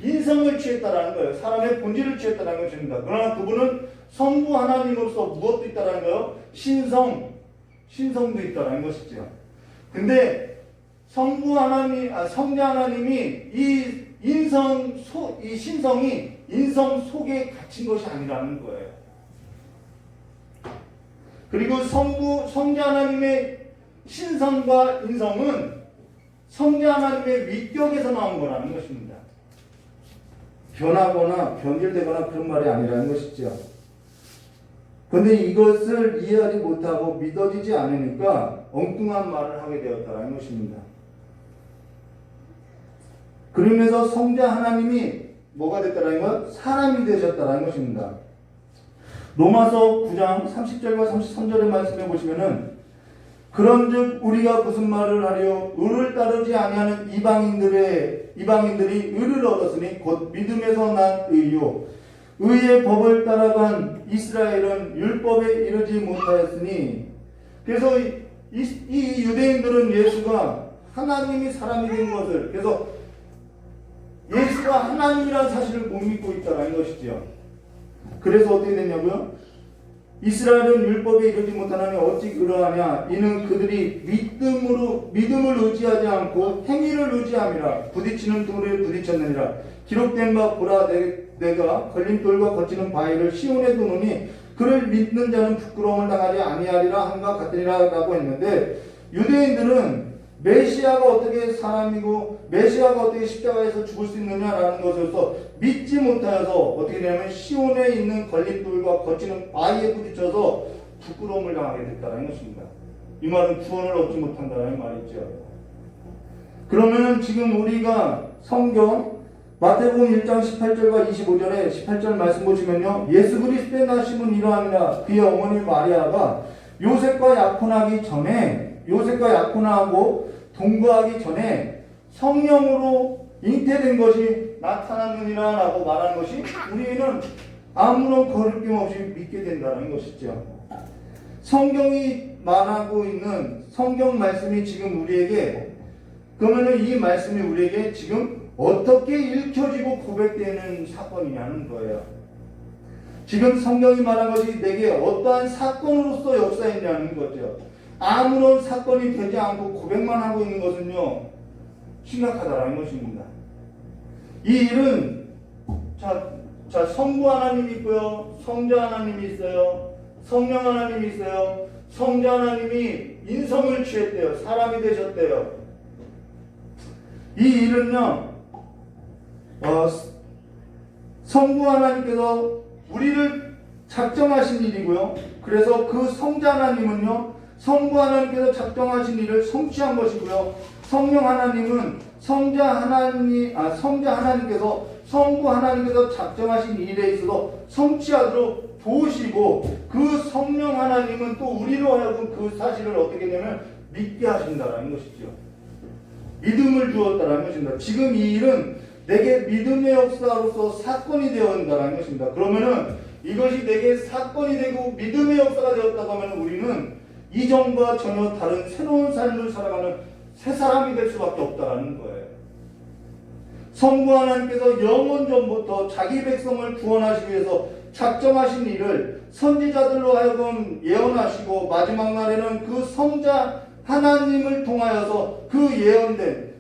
인성을 취했다라는 거예요. 사람의 본질을 취했다라는 것입니다. 그러나 그분은 성부 하나님으로서 무엇도 있다라는 거예요? 신성도 있다라는 것이죠. 근데 성자 하나님이 이 신성이 인성 속에 갇힌 것이 아니라는 거예요. 그리고 성자 하나님의 신성과 인성은 성자 하나님의 위격에서 나온 거라는 것입니다. 변하거나 변질되거나 그런 말이 아니라는 것이죠. 그런데 이것을 이해하지 못하고 믿어지지 않으니까 엉뚱한 말을 하게 되었다는 것입니다. 그러면서 성자 하나님이 뭐가 됐다는 것? 사람이 되셨다는 것입니다. 로마서 9장 30절과 33절의 말씀해 보시면은 그런즉 우리가 무슨 말을 하려 의를 따르지 아니하는 이방인들이 의를 얻었으니 곧 믿음에서 난 의요 의의 법을 따라간 이스라엘은 율법에 이르지 못하였으니 그래서 이 유대인들은 예수가 하나님이 사람이 된 것을 그래서 예수가 하나님이라는 사실을 못 믿고 있다는 것이죠. 그래서 어떻게 됐냐고요? 이스라엘은 율법에 이르지 못하나니 어찌 그러하냐 이는 그들이 믿음을 의지하지 않고 행위를 의지함이라 부딪히는 돌에 부딪혔느니라 기록된 바 보라 내가 걸림돌과 거치는 바위를 시온에 두노니 그를 믿는 자는 부끄러움을 당하지 아니하리라 한과 같으리라 라고 했는데 유대인들은 메시아가 어떻게 사람이고 메시아가 어떻게 십자가에서 죽을 수 있느냐라는 것에서 믿지 못하여서 어떻게 되냐면 시온에 있는 걸림돌과 거치는 바위에 부딪혀서 부끄러움을 당하게 됐다는 것입니다. 이 말은 구원을 얻지 못한다는 말이죠. 그러면 지금 우리가 성경 마태복음 1장 18절과 25절에 18절 말씀 보시면요. 예수 그리스도의 나심은 이러함이라 그의 어머니 마리아가 요셉과 약혼하고 동거하기 전에 성령으로 잉태된 것이 나타났느니라 라고 말하는 것이 우리는 아무런 거리낌 없이 믿게 된다는 것이죠. 성경이 말하고 있는 성경 말씀이 지금 우리에게 그러면은 이 말씀이 우리에게 지금 어떻게 읽혀지고 고백되는 사건이냐는 거예요. 지금 성경이 말한 것이 내게 어떠한 사건으로서 역사했냐는 거죠. 아무런 사건이 되지 않고 고백만 하고 있는 것은요 심각하다는 것입니다. 이 일은 자 성부 하나님이 있고요, 성자 하나님이 있어요, 성령 하나님이 있어요. 성자 하나님이 인성을 취했대요. 사람이 되셨대요. 이 일은요 성부 하나님께서 우리를 작정하신 일이고요. 그래서 그 성자 하나님은요 성부 하나님께서 작정하신 일을 성취한 것이고요. 성령 하나님은 성자 하나님께서 성부 하나님께서 작정하신 일에 있어서 성취하도록 도우시고 그 성령 하나님은 또 우리로 하여금 그 사실을 어떻게 되냐면 믿게 하신다라는 것이죠. 믿음을 주었다라는 것입니다. 지금 이 일은 내게 믿음의 역사로서 사건이 되어 온다라는 것입니다. 그러면은 이것이 내게 사건이 되고 믿음의 역사가 되었다고 하면 우리는 이전과 전혀 다른 새로운 삶을 살아가는 새 사람이 될 수밖에 없다라는 거예요. 성부 하나님께서 영원 전부터 자기 백성을 구원하시기 위해서 작정하신 일을 선지자들로 하여금 예언하시고 마지막 날에는 그 성자 하나님을 통하여서 그 예언된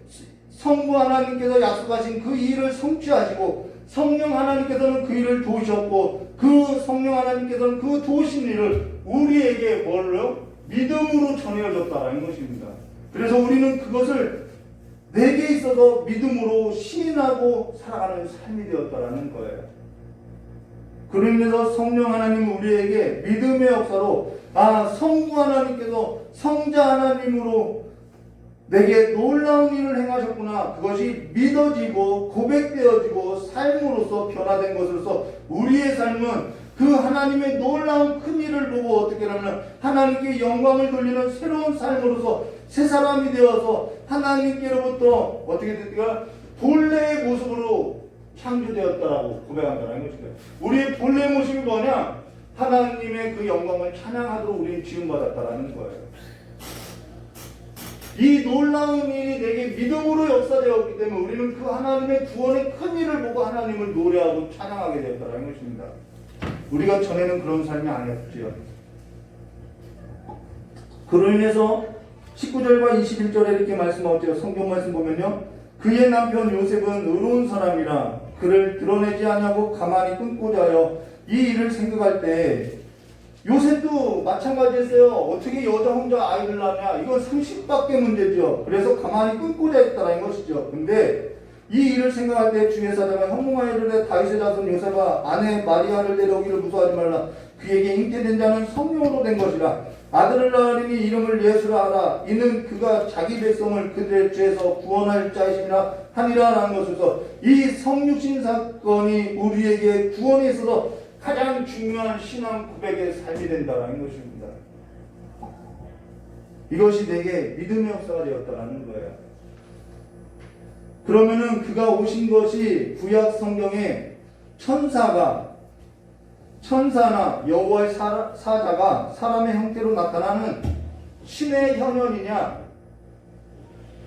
성부 하나님께서 약속하신 그 일을 성취하시고 성령 하나님께서는 그 일을 도우셨고 그 성령 하나님께서는 그 도우신 일을 우리에게 뭘로? 믿음으로 전해졌다는 것입니다. 그래서 우리는 그것을 내게 있어서 믿음으로 신인하고 살아가는 삶이 되었다라는 거예요. 그로 인해서 성령 하나님은 우리에게 믿음의 역사로 성부 하나님께서 성자 하나님으로 내게 놀라운 일을 행하셨구나. 그것이 믿어지고 고백되어지고 삶으로서 변화된 것으로서 우리의 삶은 그 하나님의 놀라운 큰 일을 보고 어떻게 하면 하나님께 영광을 돌리는 새로운 삶으로서 새 사람이 되어서 하나님께로부터 어떻게 됐을까? 본래의 모습으로 창조되었다라고 고백한다는 것입니다. 우리의 본래 모습이 뭐냐? 하나님의 그 영광을 찬양하도록 우리는 지음받았다라는 거예요. 이 놀라운 일이 내게 믿음으로 역사되었기 때문에 우리는 그 하나님의 구원의 큰 일을 보고 하나님을 노래하고 찬양하게 되었다는 것입니다. 우리가 전에는 그런 삶이 아니었지요. 그로 인해서 19절과 21절에 이렇게 말씀하죠. 성경 말씀 보면요. 그의 남편 요셉은 의로운 사람이라 그를 드러내지 않냐고 가만히 끊고자 하여 이 일을 생각할 때 요셉도 마찬가지였어요. 어떻게 여자 혼자 아이를 낳냐. 이건 상식밖에 문제죠. 그래서 가만히 끊고자 했다는 것이죠. 근데 이 일을 생각할 때 주의 사자가 현몽하여 이르되 다윗의 자손 요셉아 아내 마리아를 데려오기를 무서워하지 말라. 그에게 잉태된 자는 성령으로 된 것이라. 아들을 낳으리니 이름을 예수라 하라. 이는 그가 자기 백성을 그들의 죄에서 구원할 자이시니라 하니라 라는 것에서 이 성육신 사건이 우리에게 구원에 있어서 가장 중요한 신앙 고백의 삶이 된다는 것입니다. 이것이 내게 믿음의 역사가 되었다는 거예요. 그러면은 그가 오신 것이 구약 성경에 천사나 여호와의 사자가 사람의 형태로 나타나는 신의 현현이냐?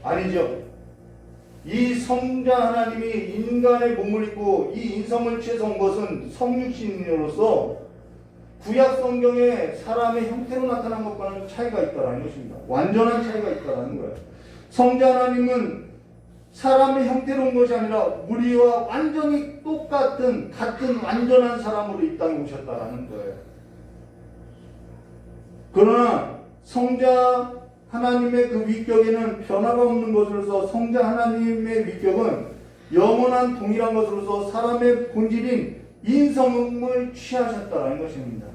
아니죠. 이 성자 하나님이 인간의 몸을 입고 이 인성을 취해서 온 것은 성육신으로서 구약 성경에 사람의 형태로 나타난 것과는 차이가 있다는 것입니다. 완전한 차이가 있다는 거예요. 성자 하나님은 사람의 형태로 온 것이 아니라 우리와 완전히 같은 완전한 사람으로 이 땅에 오셨다는 거예요. 그러나 성자 하나님의 그 위격에는 변화가 없는 것으로서 성자 하나님의 위격은 영원한 동일한 것으로서 사람의 본질인 인성을 취하셨다는 것입니다.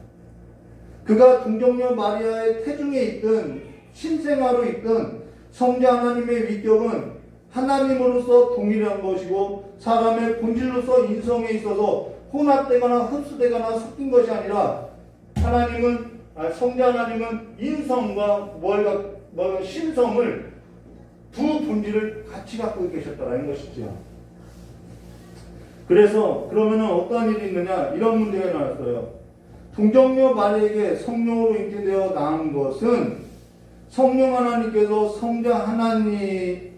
그가 동정녀 마리아의 태중에 있든 신생아로 있든 성자 하나님의 위격은 하나님으로서 동일한 것이고 사람의 본질로서 인성에 있어서 혼합되거나 흡수되거나 섞인 것이 아니라 성자 하나님은 인성과 신성을 두 본질을 같이 갖고 계셨다는 것이죠. 그래서 그러면은 어떤 일이 있느냐 이런 문제가 나왔어요. 동정녀 마리아에게 성령으로 잉태되어 낳은 것은 성령 하나님께서 성자 하나님이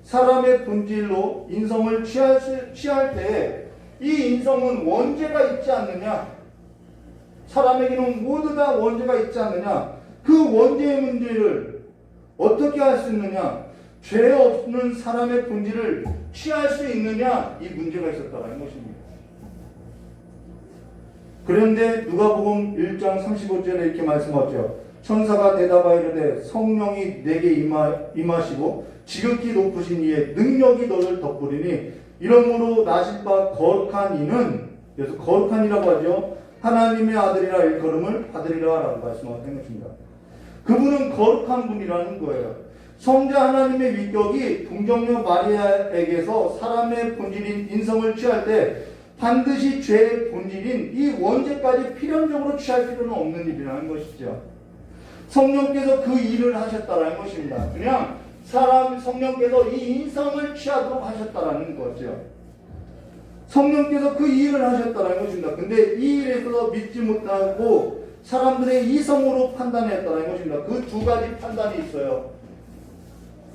사람의 본질로 인성을 취할 때 이 인성은 원죄가 있지 않느냐? 사람에게는 모두 다 원죄가 있지 않느냐? 그 원죄의 문제를 어떻게 할 수 있느냐? 죄 없는 사람의 본질을 취할 수 있느냐? 이 문제가 있었다는 것입니다. 그런데 누가복음 1장 35절에 이렇게 말씀하죠. 천사가 대답하여 이르되 성령이 내게 임하시고 지극히 높으신 이의 능력이 너를 덮으리니 이러므로 나실 바 거룩한 이는 그래서 거룩한이라고 하죠. 하나님의 아들이라 일컬음을 받으리라 라고 말씀하는 것입니다. 그분은 거룩한 분이라는 거예요. 성자 하나님의 위격이 동정녀 마리아에게서 사람의 본질인 인성을 취할 때 반드시 죄의 본질인 이 원죄까지 필연적으로 취할 필요는 없는 일이라는 것이죠. 성령께서 그 일을 하셨다는 것입니다. 그냥 성령께서 이 인성을 취하도록 하셨다는 거죠. 성령께서 그 일을 하셨다는 것입니다. 근데 이 일에 있어서 믿지 못하고 사람들의 이성으로 판단했다는 것입니다. 그 두 가지 판단이 있어요.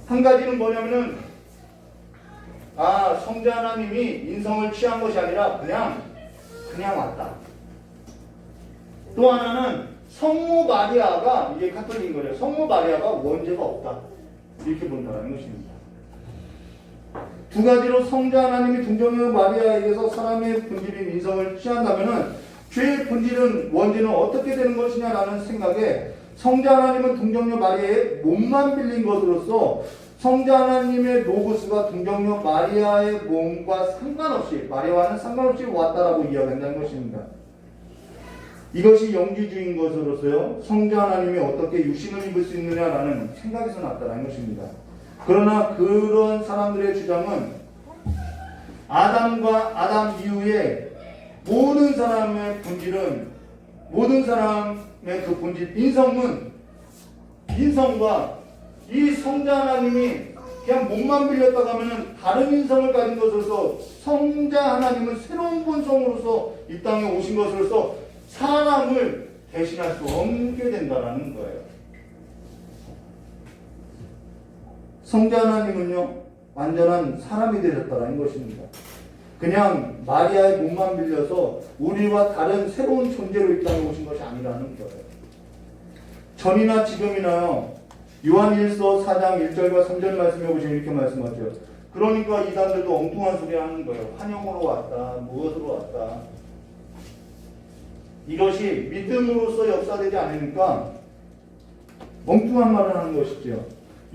한 가지는 뭐냐면은 성자 하나님이 인성을 취한 것이 아니라 그냥 왔다. 또 하나는 성모 마리아가 이게 카톨릭인 거예요. 성모 마리아가 원죄가 없다. 이렇게 본다는 것입니다. 두 가지로 성자 하나님이 동정녀 마리아에게서 사람의 본질인 인성을 취한다면은 죄의 본질은 원죄는 어떻게 되는 것이냐라는 생각에 성자 하나님은 동정녀 마리아의 몸만 빌린 것으로서 성자 하나님의 로고스가 동정녀 마리아의 몸과 상관없이, 마리아와는 상관없이 왔다라고 이야기한다는 것입니다. 이것이 영지주의인 것으로서요, 성자 하나님이 어떻게 육신을 입을 수 있느냐라는 생각에서 났다는 것입니다. 그러나 그런 사람들의 주장은 아담과 아담 이후에 모든 사람의 본질은, 모든 사람의 그 본질, 인성과 이 성자 하나님이 그냥 몸만 빌렸다고 하면은 다른 인성을 가진 것으로서, 성자 하나님은 새로운 본성으로서 이 땅에 오신 것으로서 사람을 대신할 수 없게 된다는 거예요. 성자 하나님은요, 완전한 사람이 되셨다는 것입니다. 그냥 마리아의 몸만 빌려서 우리와 다른 새로운 존재로 이 땅에 오신 것이 아니라는 거예요. 전이나 지금이나요, 요한일서 4장 1절과 3절 말씀해 보시면 이렇게 말씀하죠. 그러니까 이단들도 엉뚱한 소리 하는 거예요. 환영으로 왔다, 무엇으로 왔다. 이것이 믿음으로써 역사되지 않으니까 엉뚱한 말을 하는 것이죠.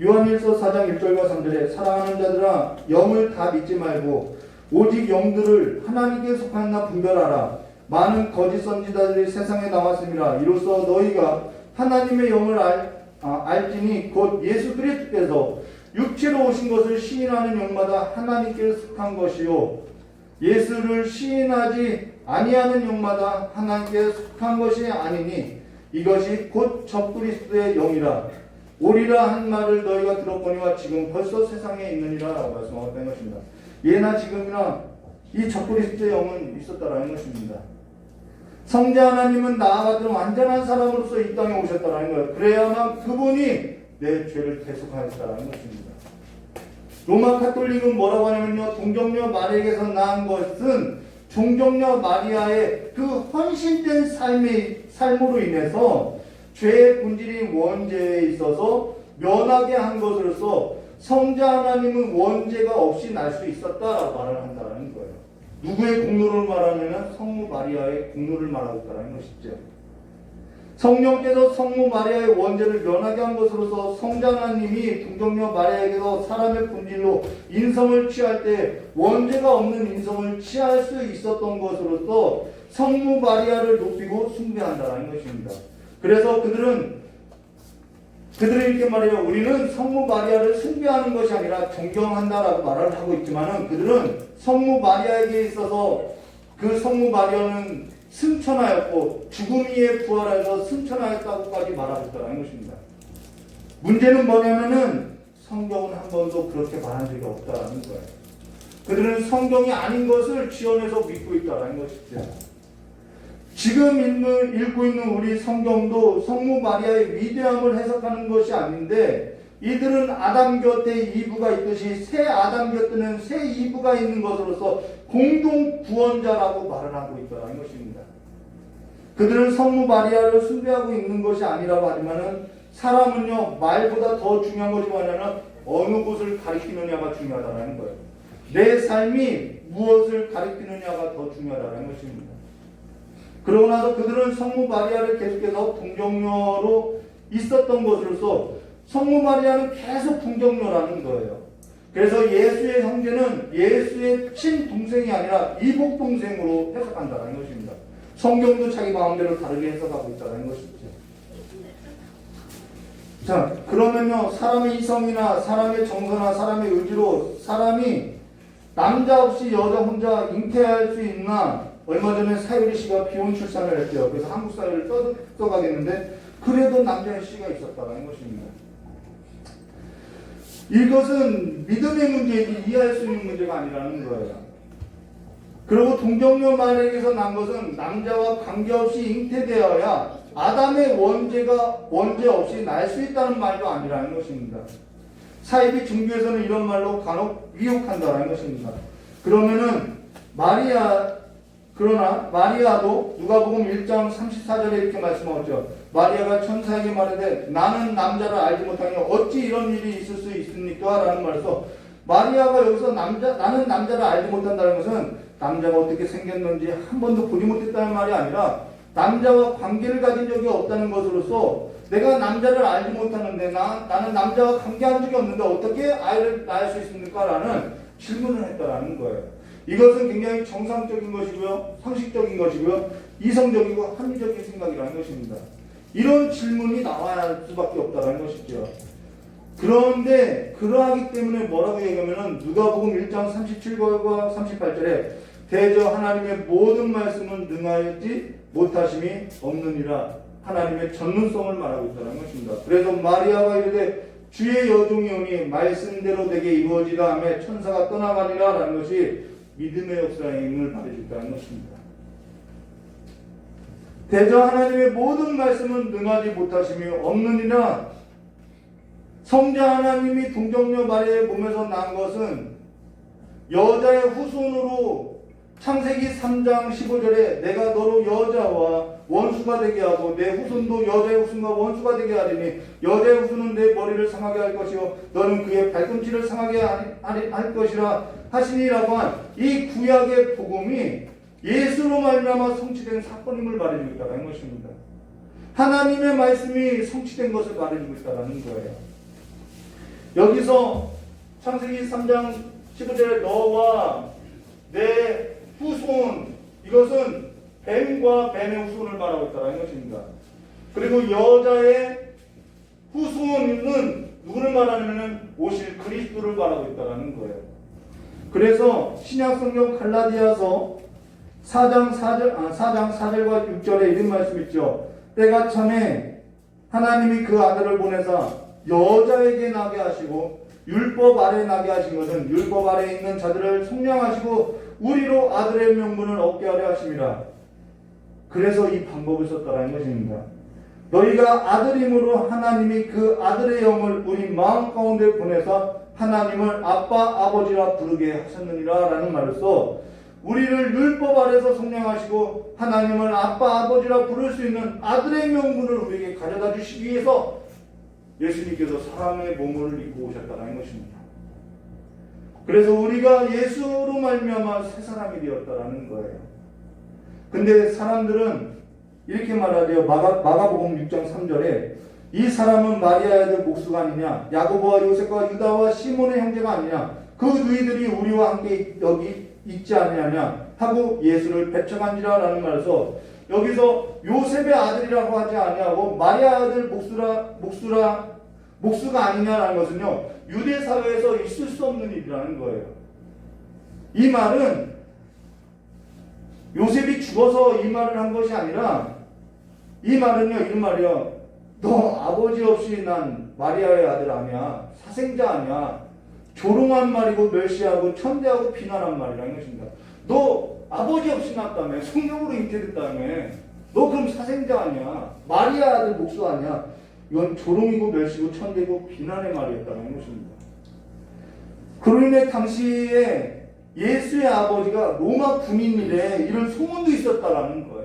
요한일서 4장 1절과 3절에 사랑하는 자들아, 영을 다 믿지 말고 오직 영들을 하나님께 속하였나 분별하라. 많은 거짓 선지자들이 세상에 나왔습니다. 이로써 너희가 하나님의 영을 알지니 곧 예수 그리스도께서 육체로 오신 것을 시인하는 영마다 하나님께 속한 것이요, 예수를 시인하지 아니하는 영마다 하나님께 속한 것이 아니니 이것이 곧 적그리스도의 영이라. 오리라 한 말을 너희가 들었거니와 지금 벌써 세상에 있느니라 라고 말씀하고 있는 것입니다. 예나 지금이나 이 적그리스도의 영은 있었다라는 것입니다. 성자 하나님은 나와 같은 완전한 사람으로서 이 땅에 오셨다라는 거예요. 그래야만 그분이 내 죄를 대속하였다라는 것입니다. 로마 카톨릭은 뭐라고 하냐면요, 동정녀 마리아에게서 낳은 것은 동정녀 마리아의 그 헌신된 삶으로 인해서 죄의 본질인 원죄에 있어서 면하게 한 것으로서 성자 하나님은 원죄가 없이 날 수 있었다라고 말을 한다는 거예요. 누구의 공로를 말하냐면 성모 마리아의 공로를 말하고 있다는 것이죠. 성령께서 성모 마리아의 원죄를 면하게 한 것으로서 성자 하나님이 동정녀 마리아에게서 사람의 본질로 인성을 취할 때 원죄가 없는 인성을 취할 수 있었던 것으로서 성모 마리아를 높이고 숭배한다는 것입니다. 그래서 그들은 이렇게 말해요. 우리는 성모 마리아를 숭배하는 것이 아니라 존경한다라고 말을 하고 있지만은, 그들은 성모 마리아에게 있어서 그 성모 마리아는 승천하였고 죽음 위에 부활해서 승천하였다고까지 말하고 있다는 것입니다. 문제는 뭐냐면은 성경은 한 번도 그렇게 말한 적이 없다는 거예요. 그들은 성경이 아닌 것을 지어내서 믿고 있다는 것이죠. 지금 읽고 있는 우리 성경도 성모 마리아의 위대함을 해석하는 것이 아닌데, 이들은 아담 곁에 이브가 있듯이 새 아담 곁에는 새 이브가 있는 것으로서 공동 구원자라고 말을 하고 있다는 것입니다. 그들은 성모 마리아를 숭배하고 있는 것이 아니라고 하지만은, 사람은요, 말보다 더 중요한 것이 뭐냐면 어느 곳을 가리키느냐가 중요하다는 거예요. 내 삶이 무엇을 가리키느냐가 더 중요하다는 것입니다. 그러고 나서 그들은 성모 마리아를 계속해서 동정녀로 있었던 것으로서 성모 마리아는 계속 동정녀라는 거예요. 그래서 예수의 형제는 예수의 친동생이 아니라 이복동생으로 해석한다는 것입니다. 성경도 자기 마음대로 다르게 해석하고 있다는 것이죠. 자, 그러면요, 사람의 이성이나 사람의 정서나 사람의 의지로 사람이 남자 없이 여자 혼자 잉태할 수 있나? 얼마 전에 사유리 씨가 비혼 출산을 했대요. 그래서 한국 사회를 떠가겠는데, 그래도 남자의 씨가 있었다는 것입니다. 이것은 믿음의 문제이지 이해할 수 있는 문제가 아니라는 거예요. 그리고 동정녀 마리아에게서 난 것은 남자와 관계없이 잉태되어야 아담의 원죄 없이 날 수 있다는 말도 아니라는 것입니다. 사이비 종교에서는 이런 말로 간혹 위혹한다는 것입니다. 그러면은 그러나 마리아도 누가복음 1장 34절에 이렇게 말씀하죠. 마리아가 천사에게 말하되 나는 남자를 알지 못하니 어찌 이런 일이 있을 수 있습니까? 라는 말에서 마리아가 여기서 나는 남자를 알지 못한다는 것은 남자가 어떻게 생겼는지 한 번도 보지 못했다는 말이 아니라 남자와 관계를 가진 적이 없다는 것으로서 내가 남자를 알지 못하는데 나는 남자와 관계한 적이 없는데 어떻게 아이를 낳을 수 있습니까? 라는 질문을 했다라는 거예요. 이것은 굉장히 정상적인 것이고요, 상식적인 것이고요, 이성적이고 합리적인 생각이라는 것입니다. 이런 질문이 나와야 할 수밖에 없다는 것이죠. 그런데 그러하기 때문에 뭐라고 얘기하면은 누가복음 1장 37절과 38절에 대저 하나님의 모든 말씀은 능하였지 못하심이 없느니라 하나님의 전능성을 말하고 있다는 것입니다. 그래서 마리아가 이르되 주의 여종이 오니 말씀대로 되게 이루어지라 하며 천사가 떠나가니라 라는 것이 믿음의 역사의 힘을 말해준다는 것입니다. 대저 하나님의 모든 말씀은 능하지 못하심이 없느니라. 성자 하나님이 동정녀 마리아의 몸에서 난 것은 여자의 후손으로 창세기 3장 15절에 내가 너로 여자와 원수가 되게 하고 내 후손도 여자의 후손과 원수가 되게 하리니 여자의 후손은 내 머리를 상하게 할 것이요 너는 그의 발꿈치를 상하게 할 것이라 하시니라고 한 이 구약의 복음이 예수로 말미암아 성취된 사건임을 말해주고 있다는 것입니다. 하나님의 말씀이 성취된 것을 말해주고 있다는 거예요. 여기서 창세기 3장 15절에 너와 내 후손, 이것은 뱀과 뱀의 후손을 말하고 있다는 것입니다. 그리고 여자의 후손은 누구를 말하냐면 오실 그리스도를 말하고 있다는 거예요. 그래서 신약성경 갈라디아서 4장 4절과 6절에 이런 말씀 있죠. 때가 참에 하나님이 그 아들을 보내사 여자에게 나게 하시고 율법 아래 나게 하신 것은 율법 아래 있는 자들을 속량하시고 우리로 아들의 명분을 얻게 하려 하심이라. 그래서 이 방법을 썼다는 것입니다. 너희가 아들임으로 하나님이 그 아들의 영을 우리 마음 가운데 보내서 하나님을 아빠 아버지라 부르게 하셨느니라 라는 말로써 우리를 율법 아래서 속량하시고 하나님을 아빠 아버지라 부를 수 있는 아들의 명분을 우리에게 가져다 주시기 위해서 예수님께서 사람의 몸을 입고 오셨다는 것입니다. 그래서 우리가 예수로 말미암아 새 사람이 되었다라는 거예요. 근데 사람들은 이렇게 말하죠. 마가복음 6장 3절에 이 사람은 마리아의 아들 목수가 아니냐, 야고보와 요셉과 유다와 시몬의 형제가 아니냐, 그 누이들이 우리와 함께 여기 있지 않느냐 하고 예수를 배척한지라 라는 말에서 여기서 요셉의 아들이라고 하지 아니하고 마리아 아들 목수가 아니냐라는 것은요, 유대 사회에서 있을 수 없는 일이라는 거예요. 이 말은 요셉이 죽어서 이 말을 한 것이 아니라 이 말은요, 이런 말이요. 너 아버지 없이 난 마리아의 아들 아니야. 사생자 아니야. 조롱한 말이고 멸시하고 천대하고 비난한 말이라는 것입니다. 너 아버지 없이 났다며. 성령으로 잉태됐다며. 너 그럼 사생자 아니야. 마리아 아들 목수 아니야. 이건 조롱이고 멸시고 천대고 비난의 말이었다는 것입니다. 그로 인해 당시에 예수의 아버지가 로마 군인이래 이런 소문도 있었다라는 거예요.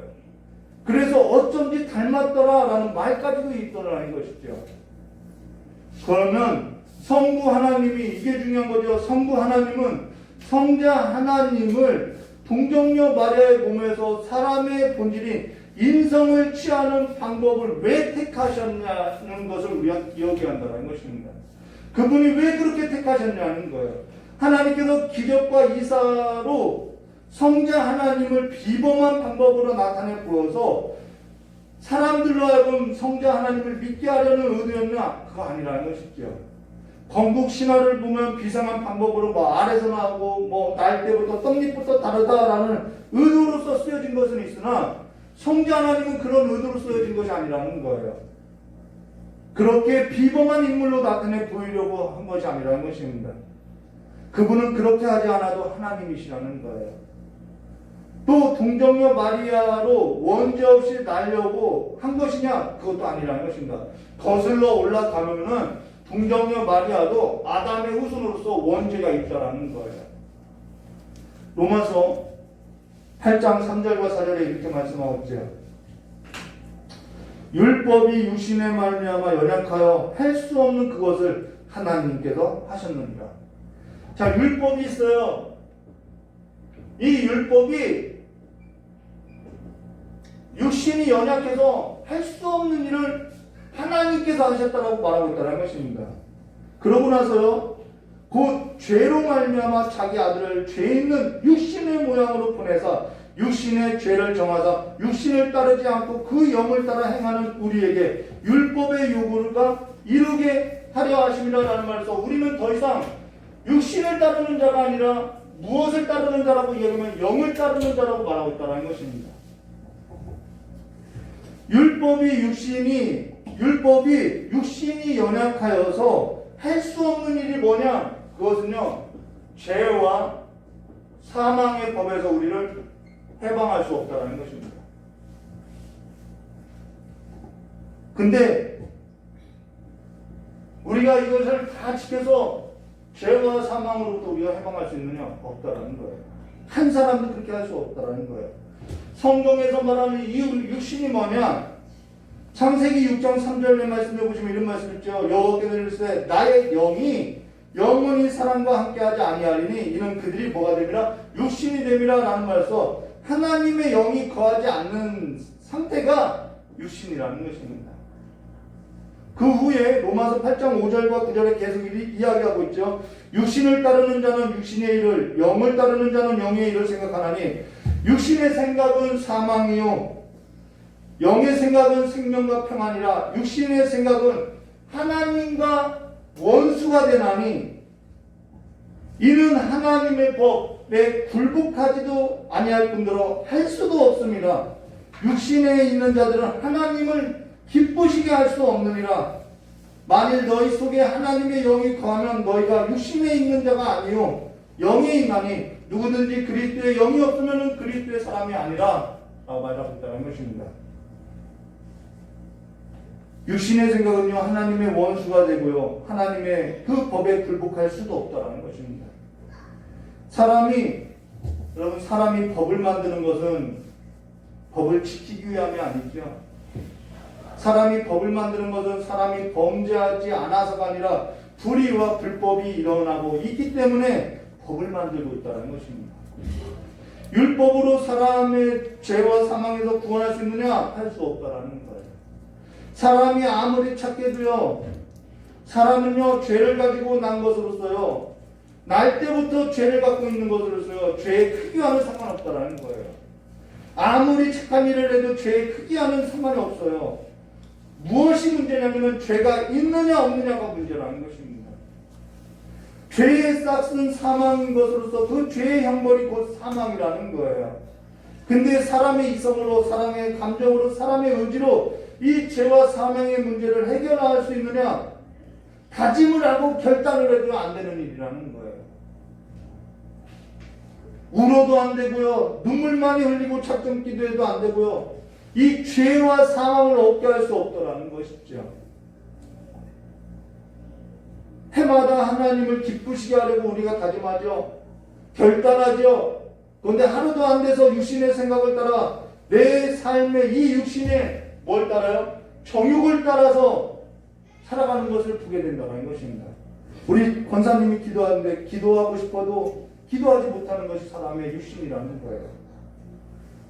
그래서 어쩐지 닮았더라라는 말까지도 있더라는 것이죠. 그러면 성부 하나님이 이게 중요한 거죠. 성부 하나님은 성자 하나님을 동정녀 마리아의 몸에서 사람의 본질인 인성을 취하는 방법을 왜 택하셨냐는 것을 우리가 기억해야 한다는 것입니다. 그분이 왜 그렇게 택하셨냐는 거예요. 하나님께서 기적과 이사로 성자 하나님을 비범한 방법으로 나타내 보여서 사람들로 하여금 성자 하나님을 믿게 하려는 의도였나? 그거 아니라는 것이죠. 건국 신화를 보면 비상한 방법으로 뭐 아래서 나오고 뭐 날 때부터 떡잎부터 다르다라는 의도로서 쓰여진 것은 있으나 성자 하나님은 그런 의도로 쓰여진 것이 아니라는 거예요. 그렇게 비범한 인물로 나타내 보이려고 한 것이 아니라는 것입니다. 그분은 그렇게 하지 않아도 하나님이시라는 거예요. 또 동정녀 마리아로 원죄 없이 날려고 한 것이냐? 그것도 아니라는 것입니다. 거슬러 올라가면은 동정녀 마리아도 아담의 후손으로서 원죄가 있다라는 거예요. 로마서 8장 3절과 4절에 이렇게 말씀하고 있죠. 율법이 육신의 말미암아 연약하여 할 수 없는 그것을 하나님께서 하셨느니라. 자, 율법이 있어요. 이 율법이 육신이 연약해서 할 수 없는 일을 하나님께서 하셨다라고 말하고 있다는 것입니다. 그러고 나서요, 곧 죄로 말미암아 자기 아들을 죄 있는 육신의 모양으로 보내사 육신의 죄를 정하사 육신을 따르지 않고 그 영을 따라 행하는 우리에게 율법의 요구가 이루게 하려 하심이라는 말에서 우리는 더 이상 육신을 따르는 자가 아니라 무엇을 따르는 자라고 이야기하면 영을 따르는 자라고 말하고 있다는 것입니다. 율법이 육신이 연약하여서 할 수 없는 일이 뭐냐? 그것은요, 죄와 사망의 법에서 우리를 해방할 수 없다는 것입니다. 근데 우리가 이것을 다 지켜서 죄와 사망으로부터 우리가 해방할 수 있느냐? 없다라는 거예요. 한 사람도 그렇게 할 수 없다라는 거예요. 성경에서 말하는 이 육신이 뭐냐? 창세기 6장 3절의 말씀에 보시면 이런 말씀 있죠. 여호와께서 이르시되 나의 영이 영원히 사람과 함께하지 아니하리니 이는 그들이 뭐가 됨이라? 육신이 됨이라 라는 말에서 하나님의 영이 거하지 않는 상태가 육신이라는 것입니다. 그 후에 로마서 8장 5절과 9절에 계속 이야기하고 있죠. 육신을 따르는 자는 육신의 일을, 영을 따르는 자는 영의 일을 생각하나니 육신의 생각은 사망이요 영의 생각은 생명과 평안이라. 육신의 생각은 하나님과 원수가 되나니 이는 하나님의 법에 굴복하지도 아니할 뿐더러 할 수도 없습니다. 육신에 있는 자들은 하나님을 기쁘시게 할 수 없느니라. 만일 너희 속에 하나님의 영이 거하면 너희가 육신에 있는 자가 아니요 영에 있나니 누구든지 그리스도의 영이 없으면 그리스도의 사람이 아니라 라고 말하고 있다는 것입니다. 육신의 생각은요, 하나님의 원수가 되고요, 하나님의 그 법에 굴복할 수도 없다는 것입니다. 여러분, 사람이 법을 만드는 것은 법을 지키기 위함이 아니죠. 사람이 법을 만드는 것은 사람이 범죄하지 않아서가 아니라 불의와 불법이 일어나고 있기 때문에 법을 만들고 있다는 것입니다. 율법으로 사람의 죄와 사망에서 구원할 수 있느냐? 할 수 없다라는 거예요. 사람이 아무리 착해도요, 사람은요, 죄를 가지고 난 것으로서요, 날 때부터 죄를 갖고 있는 것으로서요, 죄의 크기와는 상관없다라는 거예요. 아무리 착한 일을 해도 죄의 크기와는 상관이 없어요. 무엇이 문제냐면 죄가 있느냐 없느냐가 문제라는 것입니다. 죄의 싹은 사망인 것으로서 그 죄의 형벌이 곧 사망이라는 거예요. 근데 사람의 이성으로, 사람의 감정으로, 사람의 의지로 이 죄와 사망의 문제를 해결할 수 있느냐? 다짐을 하고 결단을 해도 안 되는 일이라는 거예요. 울어도 안 되고요, 눈물 많이 흘리고 작정 기도해도 안 되고요, 이 죄와 사망을 없게 할 수 없다라는 것이죠. 해마다 하나님을 기쁘시게 하려고 우리가 다짐하죠. 결단하죠. 그런데 하루도 안 돼서 육신의 생각을 따라 내 삶의 이 육신에 뭘 따라요? 정욕을 따라서 살아가는 것을 보게 된다는 것입니다. 우리 권사님이 기도하는데 기도하고 싶어도 기도하지 못하는 것이 사람의 육신이라는 거예요.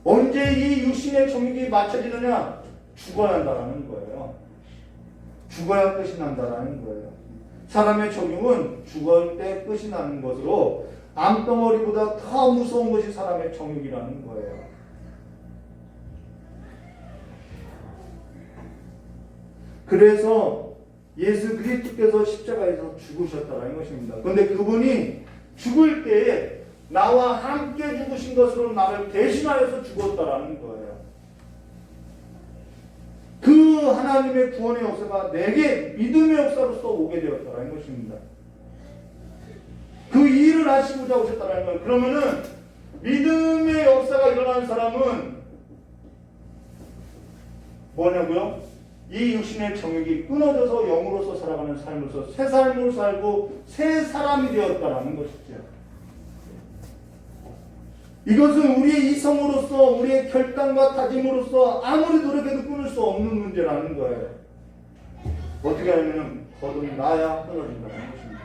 언제 이 육신의 정욕이 맞춰지느냐? 죽어야 한다는 거예요. 죽어야 끝이 난다는 거예요. 사람의 정욕은 죽을 때 끝이 나는 것으로 암덩어리보다 더 무서운 것이 사람의 정욕이라는 거예요. 그래서 예수 그리스도께서 십자가에서 죽으셨다는 것입니다. 그런데 그분이 죽을 때에 나와 함께 죽으신 것으로 나를 대신하여서 죽었다라는 거예요. 그 하나님의 구원의 역사가 내게 믿음의 역사로서 오게 되었다는 것입니다. 그 일을 하시고자 오셨다는 거예요. 그러면은 믿음의 역사가 일어난 사람은 뭐냐고요? 이 육신의 정욕이 끊어져서 영으로서 살아가는 삶으로서 새 삶으로 살고 새 사람이 되었다라는 것이죠. 이것은 우리의 이성으로서 우리의 결단과 다짐으로서 아무리 노력해도 끊을 수 없는 문제라는 거예요. 어떻게 하면 거듭나야 끊어진다는 것입니다.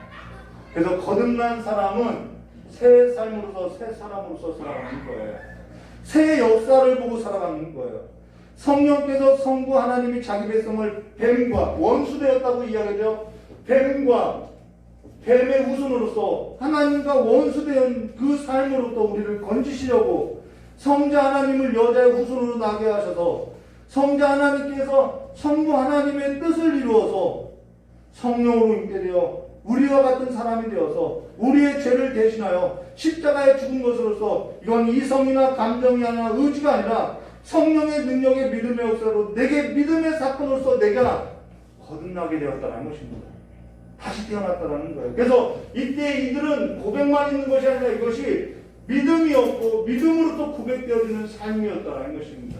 그래서 거듭난 사람은 새 삶으로서 새 사람으로서 살아가는 거예요. 새 역사를 보고 살아가는 거예요. 성령께서 성부 하나님이 자기 백성을 뱀과 원수되었다고 이야기하죠. 뱀의 후손으로서 하나님과 원수된 그 삶으로부터 우리를 건지시려고 성자 하나님을 여자의 후손으로 나게 하셔서 성자 하나님께서 성부 하나님의 뜻을 이루어서 성령으로 잉태되어 우리와 같은 사람이 되어서 우리의 죄를 대신하여 십자가에 죽은 것으로서 이건 이성이나 감정이 아니라 의지가 아니라 성령의 능력의 믿음의 역사로 내게 믿음의 사건으로서 내가 거듭나게 되었다는 것입니다. 다시 태어났다는 거예요. 그래서 이때 이들은 고백만 있는 것이 아니라 이것이 믿음이 없고 믿음으로부터 고백되어지는 삶이었다는 것입니다.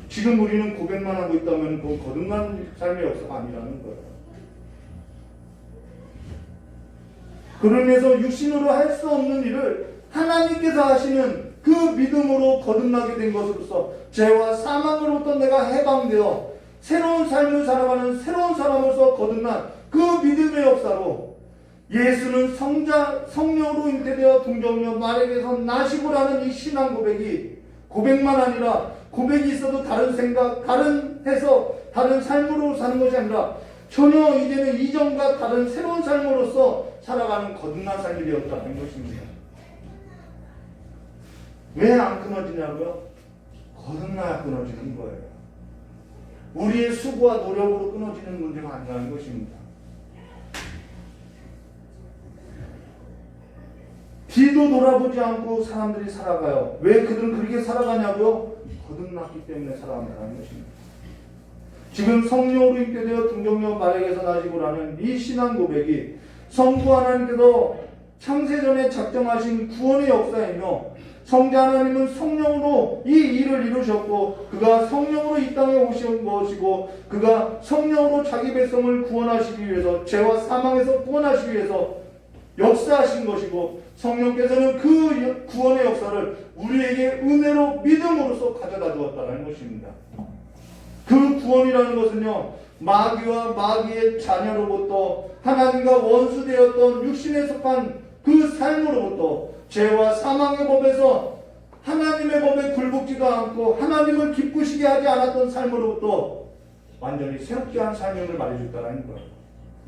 지금 우리는 고백만 하고 있다면 그 거듭난 삶의 역사가 아니라는 거예요. 그러면서 육신으로 할 수 없는 일을 하나님께서 하시는 그 믿음으로 거듭나게 된 것으로서 죄와 사망으로부터 내가 해방되어 새로운 삶을 살아가는 새로운 사람으로서 거듭난 그 믿음의 역사로 예수는 성령으로 잉태되어 동정녀 마리아에게서 나시고라는 이 신앙 고백만 아니라 고백이 있어도 다른 생각, 다른 삶으로 사는 것이 아니라 전혀 이제는 이전과 다른 새로운 삶으로서 살아가는 거듭난 삶이 되었다는 것입니다. 왜 안 끊어지냐고요? 거듭나야 끊어지는 거예요. 우리의 수고와 노력으로 끊어지는 문제가 아니라는 것입니다. 뒤도 돌아보지 않고 사람들이 살아가요. 왜 그들은 그렇게 살아가냐고요? 거듭났기 때문에 살아간다는 것입니다. 지금 성령으로 잉태되어 동정녀 마리아에게서 나시고라는 이 신앙 고백이 성부 하나님께서 창세전에 작정하신 구원의 역사이며 성자 하나님은 성령으로 이 일을 이루셨고 그가 성령으로 이 땅에 오신 것이고 그가 성령으로 자기 백성을 구원하시기 위해서 죄와 사망에서 구원하시기 위해서 역사하신 것이고 성령께서는 그 구원의 역사를 우리에게 은혜로 믿음으로써 가져다 주었다는 것입니다. 그 구원이라는 것은요, 마귀와 마귀의 자녀로부터 하나님과 원수되었던 육신에 속한 그 삶으로부터 죄와 사망의 법에서 하나님의 법에 굴복지도 않고 하나님을 기쁘시게 하지 않았던 삶으로부터 완전히 새롭게 한 삶을 말해줬다는 거예요.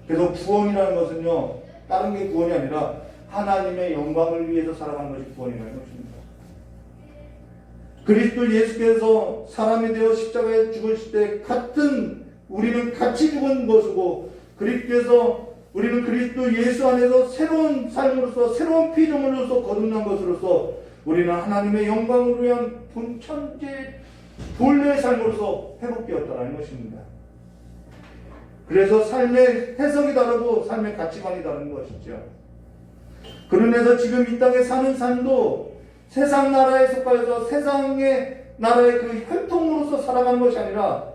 그래서 구원이라는 것은요, 다른 게 구원이 아니라 하나님의 영광을 위해서 살아가는 것이 구원이라는 것입니다. 그리스도 예수께서 사람이 되어 십자가에 죽으실 때 우리는 같이 죽은 것이고 우리는 그리스도 예수 안에서 새로운 삶으로서 새로운 피조물로서 거듭난 것으로서 우리는 하나님의 영광을 위한 본천지 본래의 삶으로서 회복되었다는 것입니다. 그래서 삶의 해석이 다르고 삶의 가치관이 다른 것이죠. 그러면서 지금 이 땅에 사는 삶도 세상 나라에 속하여서 세상의 나라의 그 혈통으로서 살아가는 것이 아니라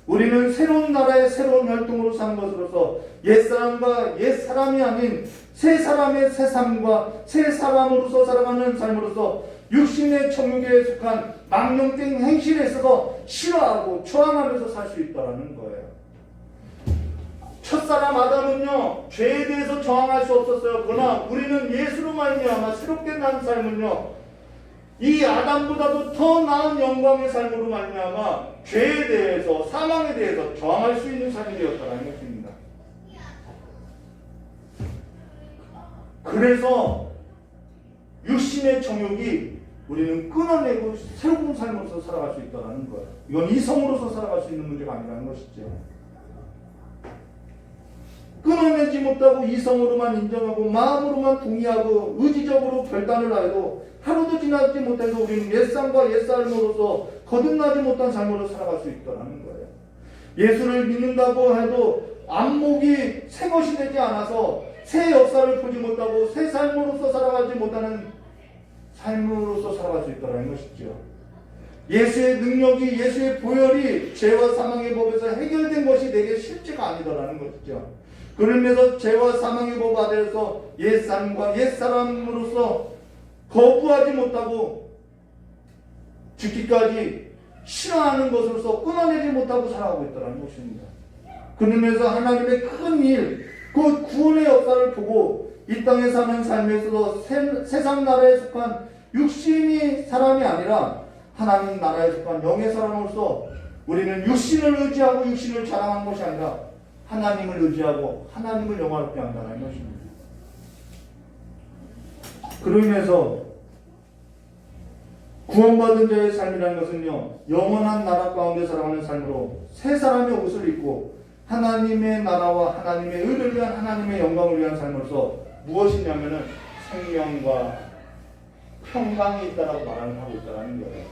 우리는 새로운 나라의 새로운 혈통으로 사는 것으로서 옛사람과 옛사람이 아닌 새 사람의 새 삶과 새 사람으로서 살아가는 삶으로서 육신의 청육에 속한 망령된 행실에 있어서 싫어하고 저항하면서 살 수 있다는 거예요. 첫사람 아담은요, 죄에 대해서 저항할 수 없었어요. 그러나 우리는 예수로 말미암아 새롭게 난 삶은요, 이 아담보다도 더 나은 영광의 삶으로 말미암아 죄에 대해서 사망에 대해서 저항할 수 있는 삶이 되었다는 것입니다. 그래서 육신의 정욕이 우리는 끊어내고 새로운 삶으로서 살아갈 수 있다는 거예요. 이건 이성으로서 살아갈 수 있는 문제가 아니라는 것이죠. 끊어내지 못하고 이성으로만 인정하고 마음으로만 동의하고 의지적으로 결단을 하여도 하루도 지나지 못해서 우리는 옛삶과 옛삶으로서 거듭나지 못한 삶으로 살아갈 수 있다는 거예요. 예수를 믿는다고 해도 안목이 새 것이 되지 않아서 새 역사를 보지 못하고 새 삶으로서 살아가지 못하는 삶으로서 살아갈 수 있다는 것이죠. 예수의 능력이, 예수의 보혈이 죄와 사망의 법에서 해결된 것이 내게 실제가 아니다라는 것이죠. 그러면서 죄와 사망의 법 아래에서 옛삶과 옛사람으로서 거부하지 못하고 죽기까지 싫어하는 것으로서 끊어내지 못하고 살아가고 있다는 것입니다. 그러면서 하나님의 큰 일, 그 구원의 역사를 보고 이 땅에 사는 삶에 있어서 세상 나라에 속한 육신이 사람이 아니라 하나님 나라에 속한 영의 사람으로서 우리는 육신을 의지하고 육신을 자랑하는 것이 아니라 하나님을 의지하고 하나님을 영화롭게 한다는 것입니다. 그로 인해서 구원받은 자의 삶이라는 것은요, 영원한 나라 가운데 살아가는 삶으로 새 사람의 옷을 입고 하나님의 나라와 하나님의 의를 위한 하나님의 영광을 위한 삶으로서 무엇이냐면은 생명과 평강이 있다라고 말을 하고 있다는 거예요.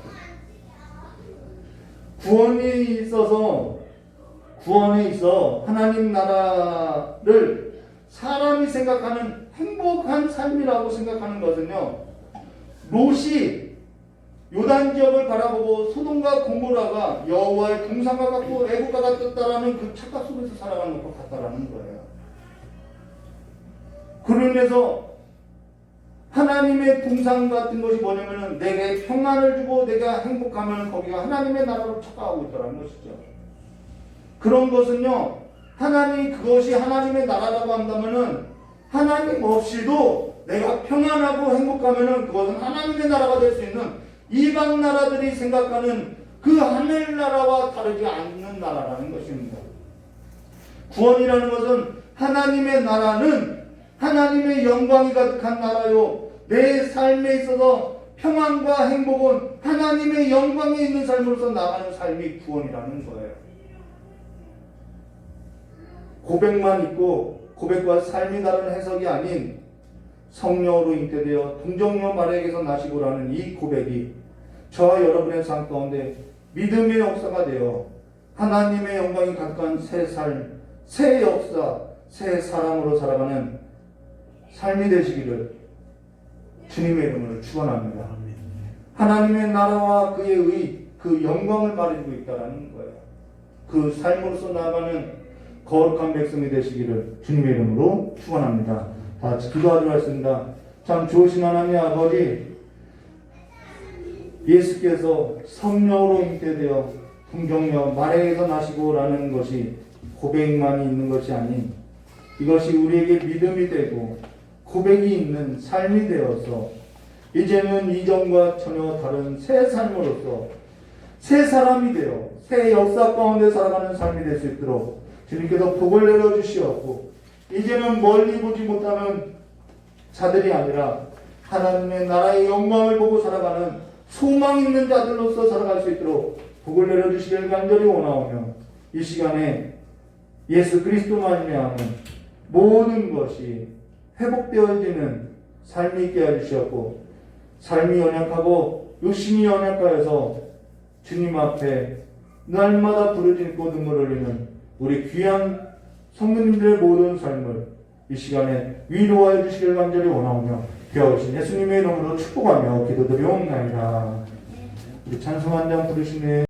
구원에 있어 하나님 나라를 사람이 생각하는 행복한 삶이라고 생각하는 것은요, 롯이 요단 지역을 바라보고 소돔과 고모라가 여호와의 동산과 같고 애국과 같았다라는 그 착각 속에서 살아가는 것 같다라는 거예요. 그로 인해서 하나님의 동산 같은 것이 뭐냐면은 내게 평안을 주고 내가 행복하면 거기가 하나님의 나라로 착각하고 있다는 것이죠. 그런 것은요, 그것이 하나님의 나라라고 한다면은 하나님 없이도 내가 평안하고 행복하면은 그것은 하나님의 나라가 될 수 있는 이방 나라들이 생각하는 그 하늘나라와 다르지 않는 나라라는 것입니다. 구원이라는 것은 하나님의 나라는 하나님의 영광이 가득한 나라요, 내 삶에 있어서 평안과 행복은 하나님의 영광에 있는 삶으로서 나가는 삶이 구원이라는 거예요. 고백만 있고 고백과 삶이 다른 해석이 아닌 성령으로 잉태되어 동정녀 마리아에게서 나시고라는 이 고백이 저와 여러분의 삶 가운데 믿음의 역사가 되어 하나님의 영광이 가득한 새 삶, 새 역사, 새 사랑으로 살아가는 삶이 되시기를 주님의 이름으로 축원합니다. 하나님의 나라와 그의 의, 그 영광을 말해주고 있다는 거예요. 그 삶으로서 나아가는 거룩한 백성이 되시기를 주님의 이름으로 축원합니다. 다 같이 기도하도록 하겠습니다. 참 좋으신 하나님 아버지, 예수께서 성령으로 잉태되어 동정녀 마리아에게서 나시고라는 것이 고백만이 있는 것이 아닌 이것이 우리에게 믿음이 되고 고백이 있는 삶이 되어서 이제는 이전과 전혀 다른 새 삶으로서 새 사람이 되어 새 역사 가운데 살아가는 삶이 될 수 있도록 주님께서 복을 내려주시었고, 이제는 멀리 보지 못하는 자들이 아니라 하나님의 나라의 영광을 보고 살아가는 소망 있는 자들로서 살아갈 수 있도록 복을 내려주시길 간절히 원하오며, 이 시간에 예수 그리스도 말미암은 모든 것이 회복되어지는 삶이 있게 해주셨고, 삶이 연약하고 육신이 연약하여서 주님 앞에 날마다 부르짖고 눈물을 흘리는 우리 귀한 성도님들의 모든 삶을 이 시간에 위로하여 주시길 간절히 원하오며 귀하오신 예수님의 이름으로 축복하며 기도드리옵나이다. 우리 찬송 한 장 부르시네.